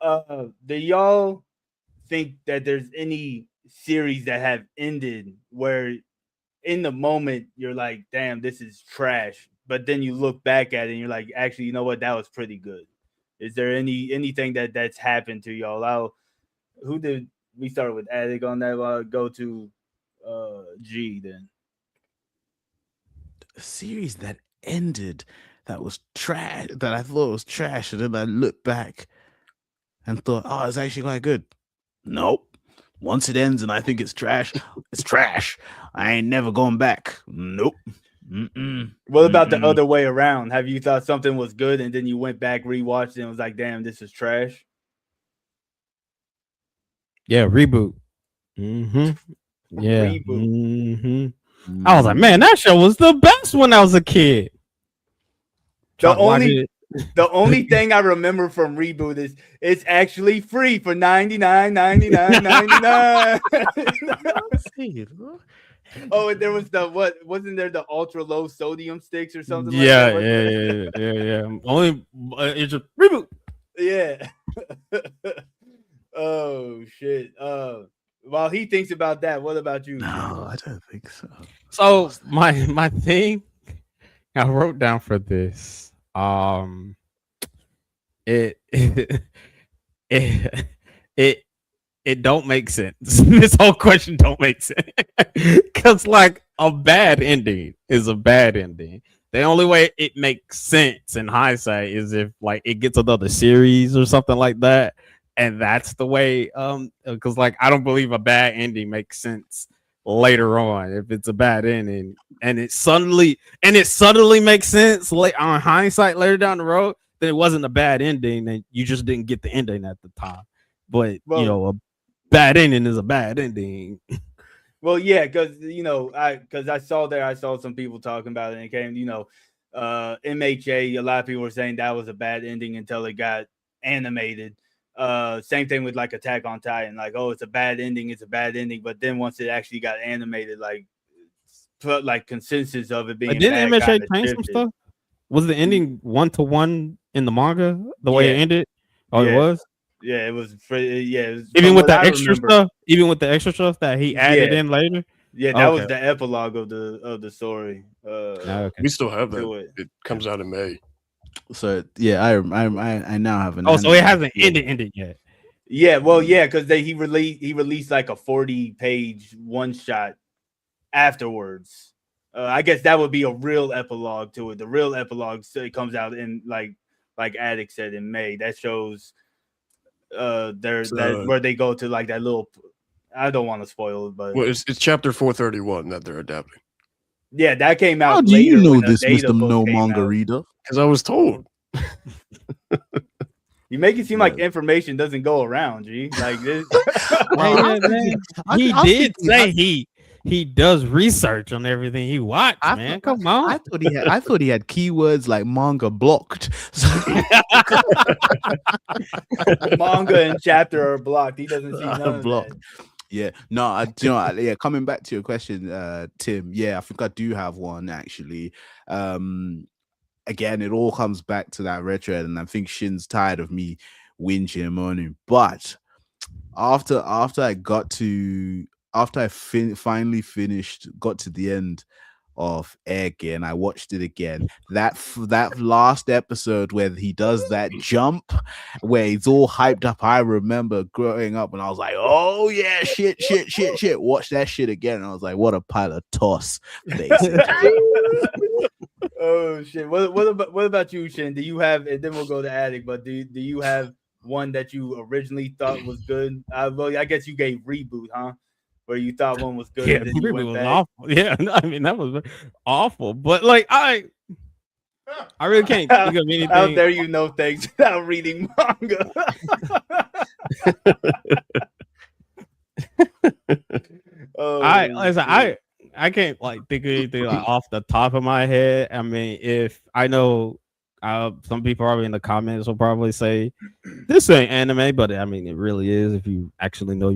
do y'all think that there's any series that have ended where, in the moment, you're like, "Damn, this is trash," but then you look back at it and you're like, "Actually, you know what? That was pretty good." Is there anything that's happened to y'all? Who did we start with? Attic on that. I'll go to G then.
A series that ended that was trash, that I thought was trash, and then I looked back and thought, oh, it's actually quite good. Nope. Once it ends and I think it's trash, it's trash. I ain't never going back. Nope.
What about the other way around? Have you thought something was good and then you went back, rewatched it, and was like, damn, this is trash?
Yeah, reboot. Yeah.
Reboot.
I was like, man, that show was the best when I was a kid.
The only thing I remember from Reboot is it's actually free for $99.99. Oh, and there was wasn't there the ultra low sodium sticks or something?
Yeah,
like that?
yeah. Only it's a reboot.
Yeah. Oh shit. While he thinks about that, what about you?
No, I don't think so.
So my thing I wrote down for this. It don't make sense. This whole question don't make sense. Cause like a bad ending is a bad ending. The only way it makes sense in hindsight is if like it gets another series or something like that. And that's the way, because like I don't believe a bad ending makes sense later on. If it's a bad ending and it suddenly makes sense on hindsight later down the road, then it wasn't a bad ending and you just didn't get the ending at the time. But a bad ending is a bad ending.
Well, yeah, because I saw some people talking about it and it came, MHA, a lot of people were saying that was a bad ending until it got animated. Same thing with like Attack on Titan, like, oh, it's a bad ending, but then once it actually got animated, like consensus of it being
but didn't MHA change some stuff? Was the ending 1-to-1 in the manga the way it ended? Oh, yeah. It was.
Yeah, it was. It was
even with the extra stuff. Even with the extra stuff that he added in later.
Yeah, that was the epilogue of the story.
We still have that. It comes out in May.
So yeah, I now have an.
Oh, so it hasn't ended yet.
Yeah, well, yeah, because he released like a 40-page one shot afterwards. I guess that would be a real epilogue to it. The real epilogue it comes out in like Attic said in May. That shows where they go to like that little. I don't want to spoil it, but
it's chapter 431 that they're adapting.
Yeah, that came out.
How do you know this, Mr. No Manga Reader?
Because I was told.
You make it seem like information doesn't go around, G. Like this.
He did say he does research on everything he watched, man. Come on.
I thought he had keywords like manga blocked.
Manga and chapter are blocked. He doesn't see none of blocked. That.
Yeah, no, coming back to your question, Tim. Yeah, I think I do have one actually. Again, it all comes back to that retro, and I think Shin's tired of me whinging and moaning. But after I finally finished, got to the end of Air Gear, and I watched it again. That last episode where he does that jump, where he's all hyped up. I remember growing up, and I was like, "Oh yeah, shit!" Watch that shit again, and I was like, "What a pile of toss!" Basically.
Oh shit! What about you, Shin? Do you have? And then we'll go to Attic. But do you have one that you originally thought was good? Well, I guess you gave Reboot, huh? Where you thought one was good.
Yeah, and then you went back. Awful. Yeah, I mean that was awful. But like I really can't think of anything.
How dare you know things without reading manga?
I can't like think of anything like off the top of my head. I mean, if I know some people probably in the comments will probably say this ain't anime, but I mean it really is if you actually know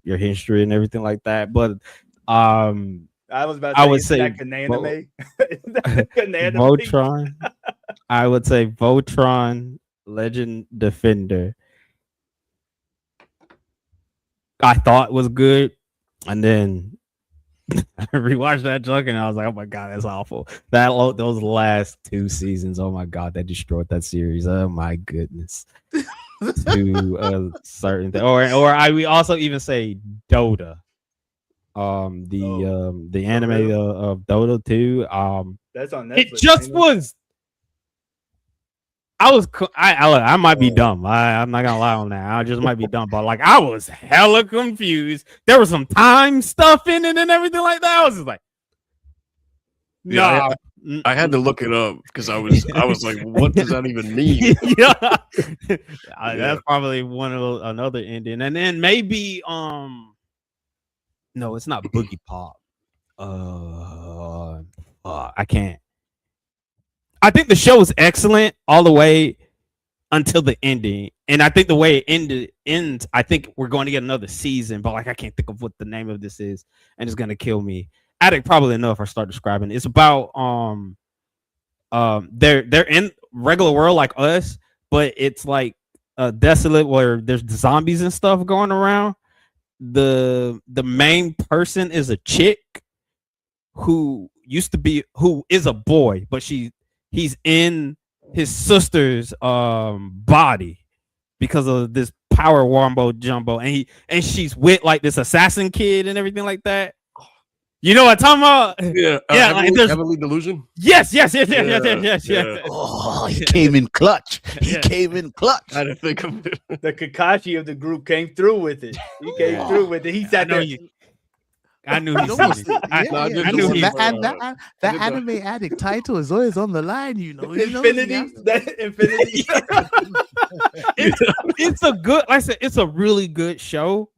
your history and everything like that. But
I was about to say, I would say
Voltron. I would say Voltron Legend Defender. I thought was good, and then I rewatched that junk and I was like, oh my god, that's awful. Those last 2 seasons, oh my god, that destroyed that series. Oh my goodness. To a certain thing. We also even say Dota. The anime of Dota 2.
That's on Netflix.
It just was. I might be dumb. I'm not gonna lie on that. I just might be dumb, but like I was hella confused. There was some time stuff in it and everything like that. I was just like,
yeah, I had to look it up because I was like, what does that even mean?
That's probably another ending, and then maybe no, it's not Boogie Pop. I can't. I think the show is excellent all the way until the ending, and I think the way it ends. I think we're going to get another season, but like I can't think of what the name of this is, and it's gonna kill me. Addict probably know if I start describing. It's about they're in regular world like us, but it's like desolate where there's zombies and stuff going around. The main person is a chick who is a boy, but he's in his sister's body because of this power wombo jumbo, and she's with like this assassin kid and everything like that. You know what I'm talking about?
Yeah. Heavenly Delusion.
Yes.
Yeah.
Oh, he came in clutch. He came in clutch.
I didn't think of it.
The Kakashi of the group came through with it. He came through with it. He sat there.
I knew he was. I knew he.
That anime addict title is always on the line.
Infinity.
It's a good. Like I said, it's a really good show,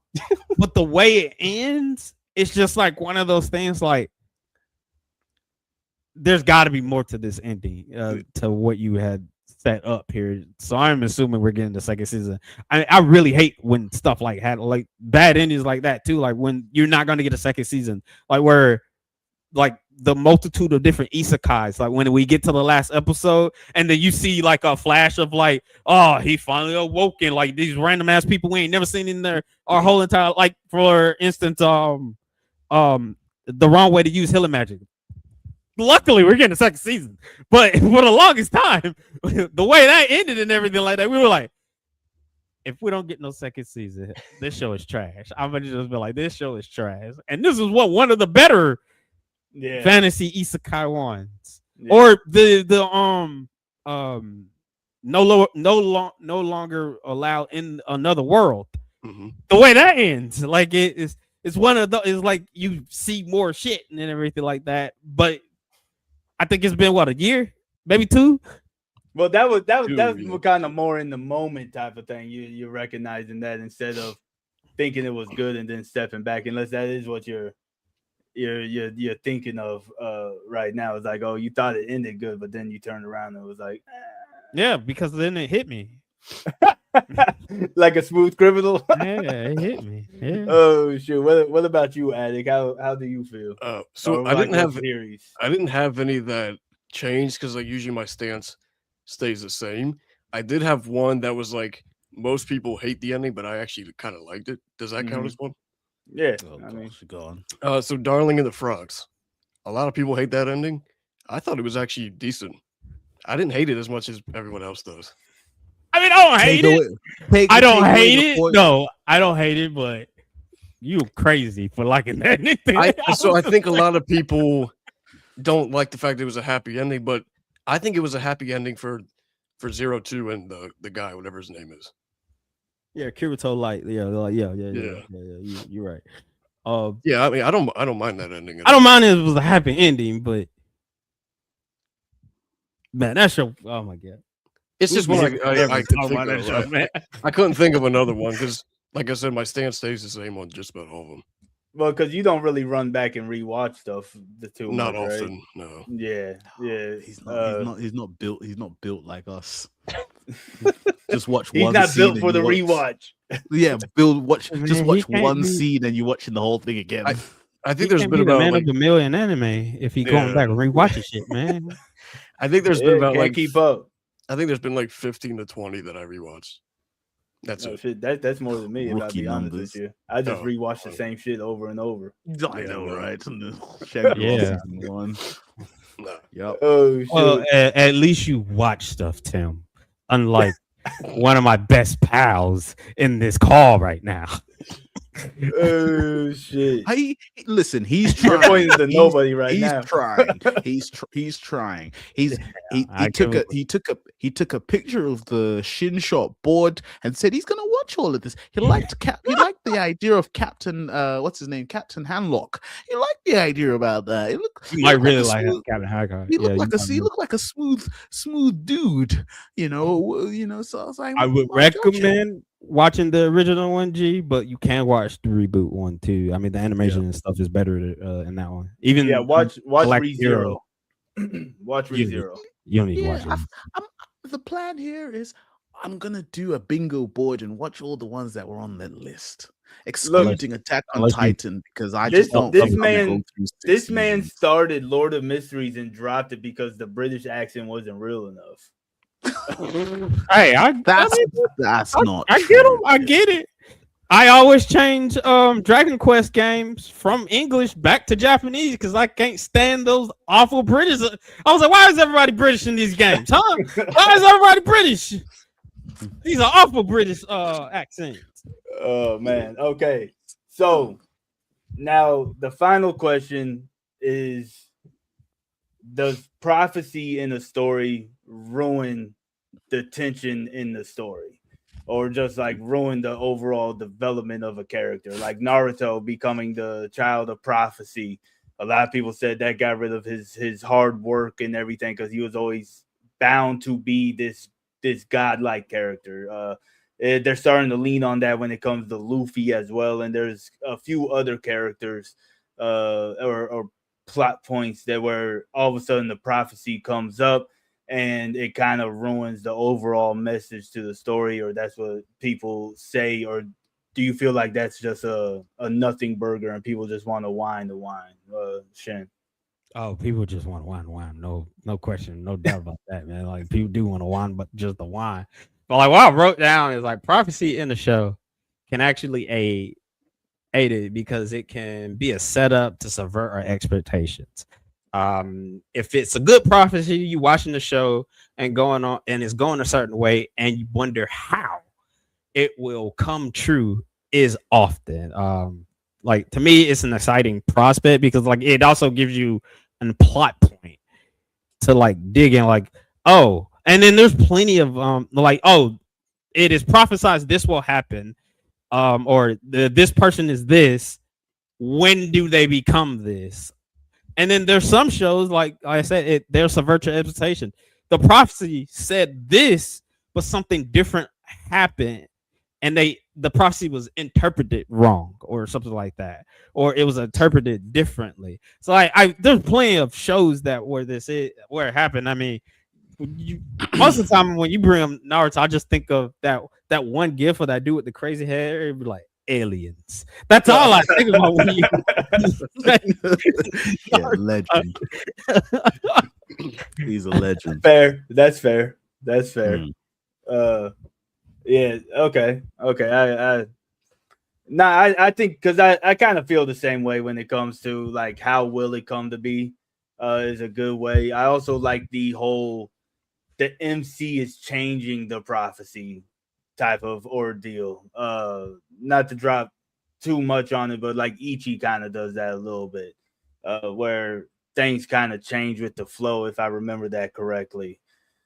but the way it ends, it's just like one of those things. Like, there's got to be more to this ending to what you had set up here. So I'm assuming we're getting the second season. I really hate when stuff like bad endings like that too. Like when you're not going to get a second season, like where like the multitude of different isekais. Like when we get to the last episode, and then you see like a flash of like, oh, he finally awoken. Like these random ass people we ain't never seen in there our whole entire. Like for instance, the wrong way to use healing magic. Luckily, we're getting a second season, but for the longest time, the way that ended and everything like that, we were like, if we don't get no second season, this show is trash. I'm gonna just be like, this show is trash. And this is one of the better fantasy isekai ones, or the no longer allowed in another world.
Mm-hmm.
The way that ends, like it's one of the, it's like you see more shit and everything like that, but I think it's been a year, maybe 2.
Well, that was kind of more in the moment type of thing. You're recognizing that instead of thinking it was good and then stepping back, unless that is what you're thinking of right now. It's like, oh, you thought it ended good, but then you turned around and it was like,
yeah, because then it hit me
like a smooth criminal.
Yeah, it hit me. Yeah.
Oh shit! What about you, Addict? How do you feel?
So I didn't have any that changed because like usually my stance stays the same. I did have one that was like most people hate the ending, but I actually kind of liked it. Does that count as one?
Yeah.
Go
on. So Darling in the Franxx. A lot of people hate that ending. I thought it was actually decent. I didn't hate it as much as everyone else does.
I mean, I don't hate it. I don't hate it. No, I don't hate it, but you crazy for liking that ending.
So I think a lot of people don't like the fact that it was a happy ending, but I think it was a happy ending for 02 and the guy, whatever his name is.
Yeah, Kirito Light. Yeah. You're right.
Yeah, I mean, I don't mind that ending.
I don't mind it was a happy ending, but man, that show. Oh my god.
It's just one I couldn't think of another one because, like I said, my stance stays the same on just about all of them.
Well, because you don't really run back and rewatch stuff.
Not often,
right?
No.
Yeah.
He's not built. He's not built like us. Just watch
he's
one.
He's not
scene
built for the rewatch.
Yeah, just watch one scene and you're watching the whole thing again.
I think there's been about
man of the million anime if he going back and rewatching shit, man.
I think there's been about
keep up.
I think there's been like 15 to 20 that I rewatched. That's it.
Shit, that's more than me. If I
Rookie
be honest
numbers.
with you, I just
Oh,
rewatch the
oh.
same shit over and over.
I know,
man.
right? Shangri-La
Yeah.
season 1.
Nah.
Yep.
Oh shit!
Well, at least you watch stuff, Tim. Unlike one of my best pals in this call right now.
Oh shit!
Listen, he's
You're
trying.
pointing to nobody right
he's
now.
trying. He's trying. He
I
took
can-
a picture of the Shin Shot board and said he's gonna watch all of this. He liked the idea of Captain what's his name? Captain Hanlock. He liked the idea about that.
You might really
a
like
smooth-
Captain Hancock.
He
Yeah,
looked like
you
a smooth dude, you know. So I was like,
I would
"I'll judge him."
recommend watching the original one, G, but you can watch the reboot one too. I mean, the animation and stuff is better in that one. Even
Yeah, watch
Black
ReZero. Watch
You-
ReZero.
You don't need to
Yeah,
watch it.
the plan here is I'm gonna do a bingo board and watch all the ones that were on that list, excluding Attack on
unless you-
Titan because I
This-
just don't.
this
think I'm gonna
man-
go through 6
This man
seasons.
started Lord of Mysteries and dropped it because the British accent wasn't real enough.
Hey,
That's not.
I get
true.
him. I get it. I always change Dragon Quest games from English back to Japanese because I can't stand those awful British. I was like, why is everybody British in these games? Huh? Why is everybody British? These are awful British accents.
Oh man. Okay. So now the final question is: does prophecy in a story ruin the tension in the story, or just like ruin the overall development of a character? Like Naruto becoming the child of prophecy. A lot of people said that got rid of his hard work and everything because he was always bound to be this godlike character. They're starting to lean on that when it comes to Luffy as well, and there's a few other characters or plot points that where all of a sudden the prophecy comes up and it kind of ruins the overall message to the story, or that's what people say, or do you feel like that's just a nothing burger and people just want to whine the wine? Shen.
Oh, people just want wine. No question, no doubt about that, man. Like people do want to wine, but just the wine. But like what I wrote down is like prophecy in the show can actually aid it because it can be a setup to subvert our expectations. If it's a good prophecy, you watching the show and going on and it's going a certain way, and you wonder how it will come true is often. Like to me, it's an exciting prospect because like it also gives you a plot point to like dig in, like, oh, and then there's plenty of like, oh, it is prophesized this will happen, or this person is this. When do they become this? And then there's some shows like I said, there's a virtual expectation. The prophecy said this, but something different happened, and the prophecy was interpreted wrong or something like that, or it was interpreted differently. So there's plenty of shows that where it happened. I mean, most of the time when you bring up Naruto, I just think of that one gif of that dude with the crazy hair. It'd be like aliens. That's all I think about when you.
Yeah, legend. He's a legend.
Fair. That's fair.
Mm.
Yeah. Okay. I think because I kind of feel the same way when it comes to like how will it come to be is a good way. I also like the MC is changing the prophecy type of ordeal. Not to drop too much on it, but like Ichi kind of does that a little bit, where things kind of change with the flow, if I remember that correctly.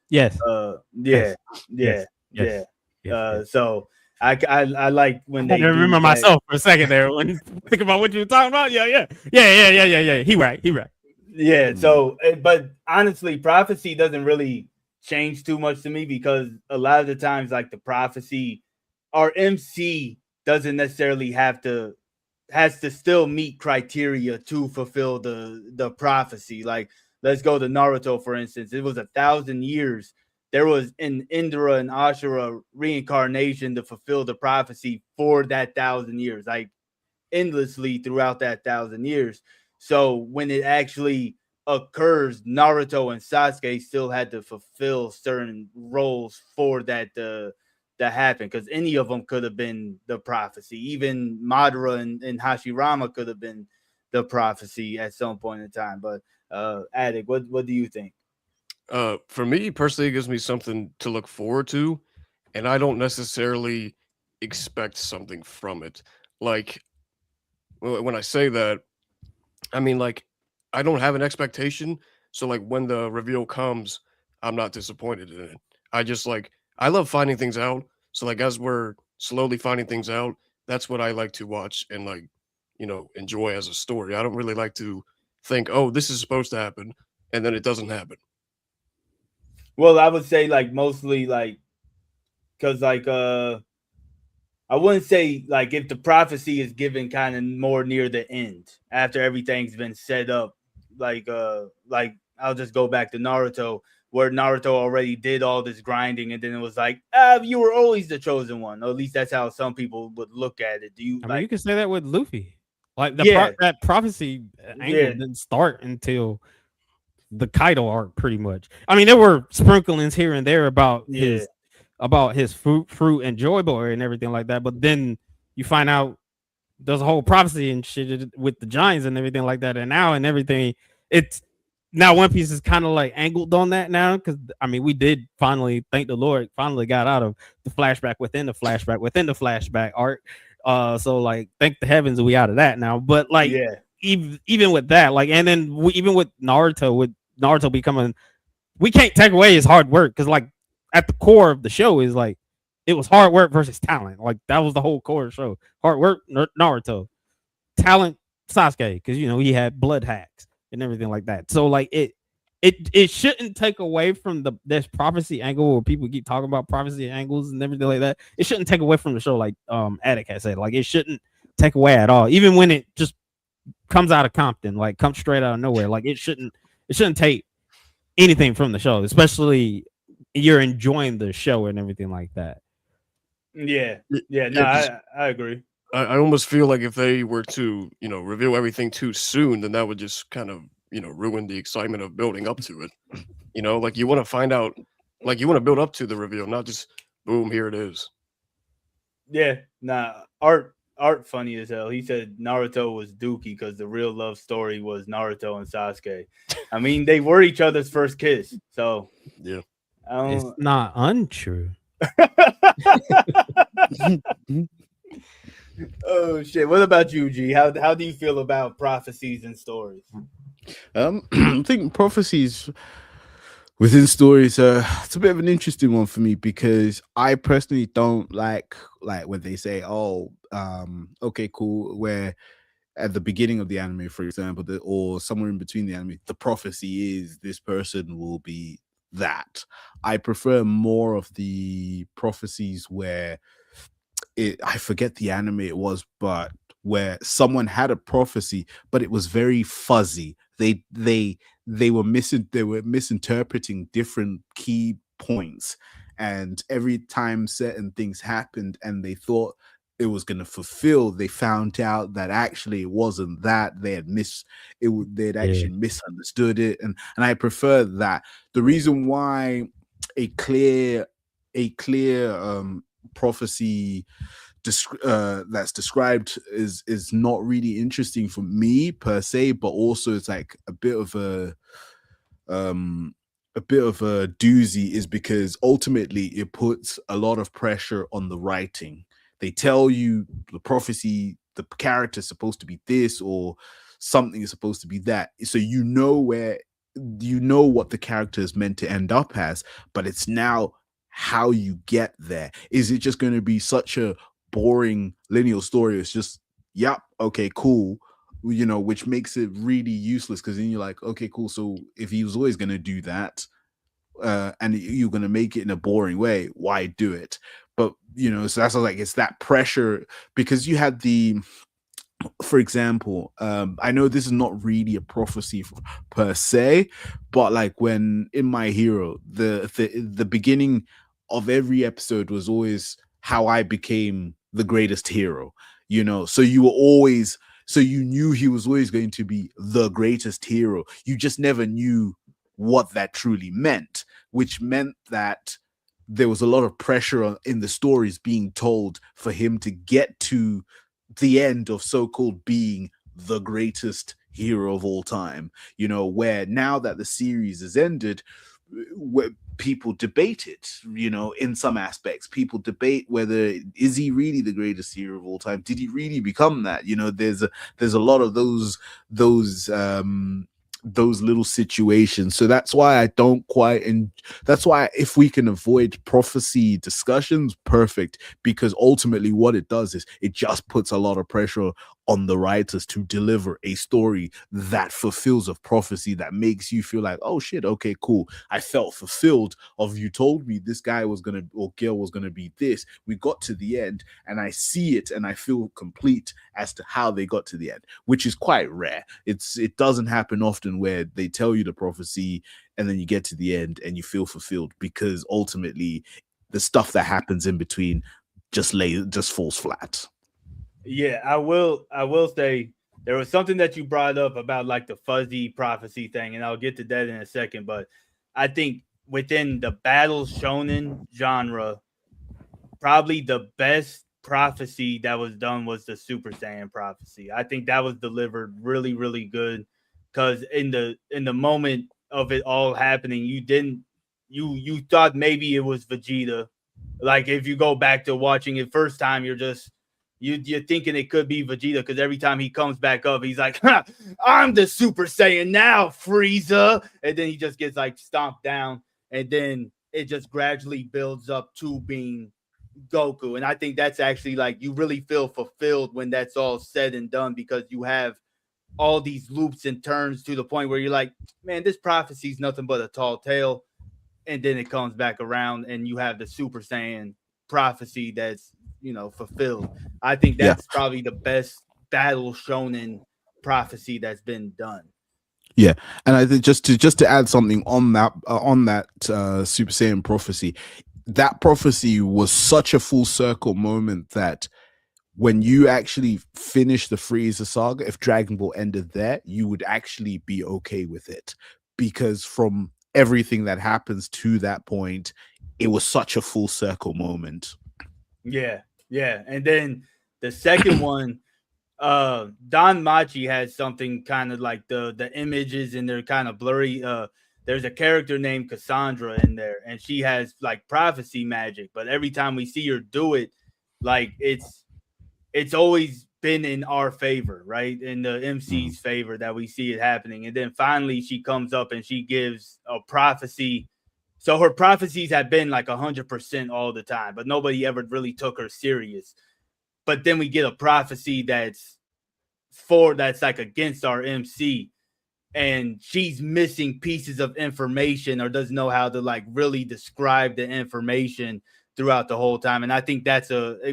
Yes.
So I like when they
I remember myself for a second there when think about what you were talking about. Yeah. He right.
Yeah. So, but honestly, prophecy doesn't really change too much to me because a lot of the times, like the prophecy, our MC doesn't necessarily has to still meet criteria to fulfill the prophecy. Like, let's go to Naruto, for instance. It was 1,000 years. There was an Indra and Ashura reincarnation to fulfill the prophecy for that 1,000 years, like endlessly throughout that 1,000 years. So when it actually occurs, Naruto and Sasuke still had to fulfill certain roles for that that happened, because any of them could have been the prophecy. Even Madara and Hashirama could have been the prophecy at some point in time. But Attic, what do you think?
For me personally, it gives me something to look forward to, and I don't necessarily expect something from it. Like when I say that, I mean like I don't have an expectation. So like when the reveal comes, I'm not disappointed in it. I just like I love finding things out. So like as we're slowly finding things out, that's what I like to watch and like enjoy as a story. I don't really like to think, oh, this is supposed to happen, and then it doesn't happen.
Well, I would say like mostly like because like I wouldn't say like if the prophecy is given kind of more near the end after everything's been set up, like I'll just go back to Naruto where Naruto already did all this grinding and then it was like, you were always the chosen one. Or at least that's how some people would look at it. Do you
I mean, you can say that with Luffy. Like that prophecy angle didn't start until the Kaido arc, pretty much. I mean, there were sprinklings here and there about his fruit and Joy Boy and everything like that, but then you find out there's a whole prophecy and shit with the giants and everything like that, and now One Piece is kind of like angled on that now, because I mean we did finally, thank the Lord, finally got out of the flashback within the flashback within the flashback arc. So like thank the heavens we out of that now. But like even with that, like, and then even with Naruto becoming, we can't take away his hard work, because like at the core of the show is like it was hard work versus talent. Like that was the whole core of the show. Hard work, Naruto. Talent, Sasuke, because he had blood hacks and everything like that. So like it shouldn't take away from this prophecy angle where people keep talking about prophecy angles and everything like that. It shouldn't take away from the show, like Attic has said. Like it shouldn't take away at all. Even when it just comes out of Compton, like comes straight out of nowhere. Like it shouldn't take anything from the show, especially you're enjoying the show and everything like that.
Yeah. No, I agree.
I almost feel like if they were to, reveal everything too soon, then that would just kind of, ruin the excitement of building up to it. Like you want to find out, like you want to build up to the reveal, not just boom, here it is.
Yeah, nah, Art funny as hell. He said Naruto was Dookie because the real love story was Naruto and Sasuke. I mean, they were each other's first kiss, so
yeah,
it's not untrue.
Oh shit! What about you, G? How do you feel about prophecies and stories?
I think prophecies within stories, it's a bit of an interesting one for me, because I personally don't like when they say, "Oh, okay, cool," where at the beginning of the anime, for example, or somewhere in between the anime, the prophecy is this person will be that. I prefer more of the prophecies where I forget the anime it was, but where someone had a prophecy, but it was very fuzzy. They were misinterpreting different key points, and every time certain things happened and they thought it was going to fulfill, they found out that actually it wasn't that. They had they'd actually misunderstood it, and I prefer that. The reason why a clear prophecy that's described is not really interesting for me per se, but also it's like a bit of a doozy, is because ultimately it puts a lot of pressure on the writing. They tell you the prophecy, the character is supposed to be this or something is supposed to be that, so what the character is meant to end up as, but it's now how you get there. Is it just going to be such a boring linear story? It's just, yep, okay, cool, which makes it really useless, because then you're like, okay, cool, so if he was always going to do that, and you're going to make it in a boring way, why do it? But so that's like, it's that pressure, because you had for example, I know this is not really a prophecy per se, but like when in My Hero, the beginning of every episode was always how I became the greatest hero, so you knew he was always going to be the greatest hero. You just never knew what that truly meant, which meant that there was a lot of pressure in the stories being told for him to get to the end of so-called being the greatest hero of all time, where now that the series has ended, where people debate it, in some aspects. People debate whether is he really the greatest hero of all time? Did he really become that? There's a lot of those little situations. So that's why I don't quite, and that's why if we can avoid prophecy discussions, perfect, because ultimately what it does is it just puts a lot of pressure on the writers to deliver a story that fulfills a prophecy, that makes you feel like, oh shit, okay, cool, I felt fulfilled of, you told me this guy was gonna, or girl was gonna be this, we got to the end and I see it and I feel complete as to how they got to the end, which is quite rare. It doesn't happen often where they tell you the prophecy and then you get to the end and you feel fulfilled, because ultimately the stuff that happens in between just falls flat.
Yeah, I will say there was something that you brought up about like the fuzzy prophecy thing, and I'll get to that in a second. But I think within the battle shonen genre, probably the best prophecy that was done was the Super Saiyan prophecy. I think that was delivered really, really good, because in the moment of it all happening, you thought maybe it was Vegeta. Like if you go back to watching it first time, you're thinking it could be Vegeta, because every time he comes back up, he's like, I'm the Super Saiyan now, Frieza. And then he just gets like stomped down. And then it just gradually builds up to being Goku. And I think that's actually like, you really feel fulfilled when that's all said and done, because you have all these loops and turns to the point where you're like, man, this prophecy is nothing but a tall tale. And then it comes back around and you have the Super Saiyan prophecy that's, fulfilled. I think that's probably the best battle shonen prophecy that's been done.
Yeah, and I think just to add something on that Super Saiyan prophecy, that prophecy was such a full circle moment that when you actually finish the Frieza saga, if Dragon Ball ended there, you would actually be okay with it, because from everything that happens to that point, it was such a full circle moment.
Yeah. And then the second one, Don Machi has something kind of like the images and they're kind of blurry. There's a character named Cassandra in there, and she has like prophecy magic, but every time we see her do it, like it's always been in our favor, right? In the MC's favor that we see it happening. And then finally she comes up and she gives a prophecy. So her prophecies have been like 100% all the time, but nobody ever really took her serious. But then we get a prophecy that's like against our MC, and she's missing pieces of information or doesn't know how to like really describe the information throughout the whole time. And I think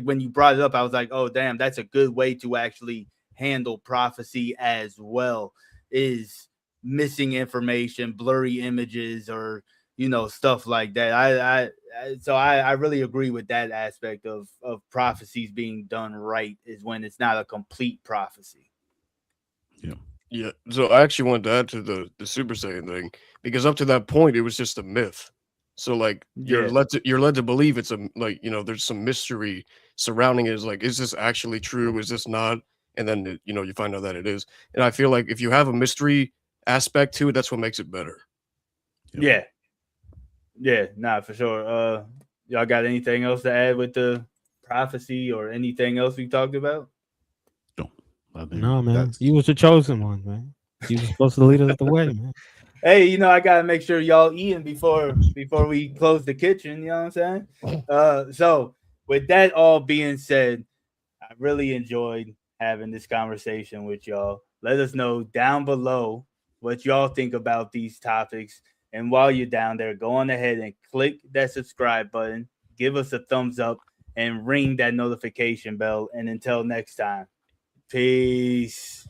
when you brought it up, I was like, oh damn, that's a good way to actually handle prophecy as well, is missing information, blurry images, or stuff like that. I really agree with that aspect of prophecies being done right, is when it's not a complete prophecy.
Yeah. So I actually wanted to add to the Super Saiyan thing, because up to that point it was just a myth. So like you're led to believe it's there's some mystery surrounding it. Is like, is this actually true? Is this not? And then you find out that it is. And I feel like if you have a mystery aspect to it, that's what makes it better.
Yeah, nah, for sure. Y'all got anything else to add with the prophecy or anything else we talked about?
No, man. You was the chosen one, man. You were supposed to lead us the way, man.
Hey, I gotta make sure y'all eating before we close the kitchen. You know what I'm saying? So with that all being said, I really enjoyed having this conversation with y'all. Let us know down below what y'all think about these topics. And while you're down there, go on ahead and click that subscribe button, give us a thumbs up, and ring that notification bell. And until next time, peace.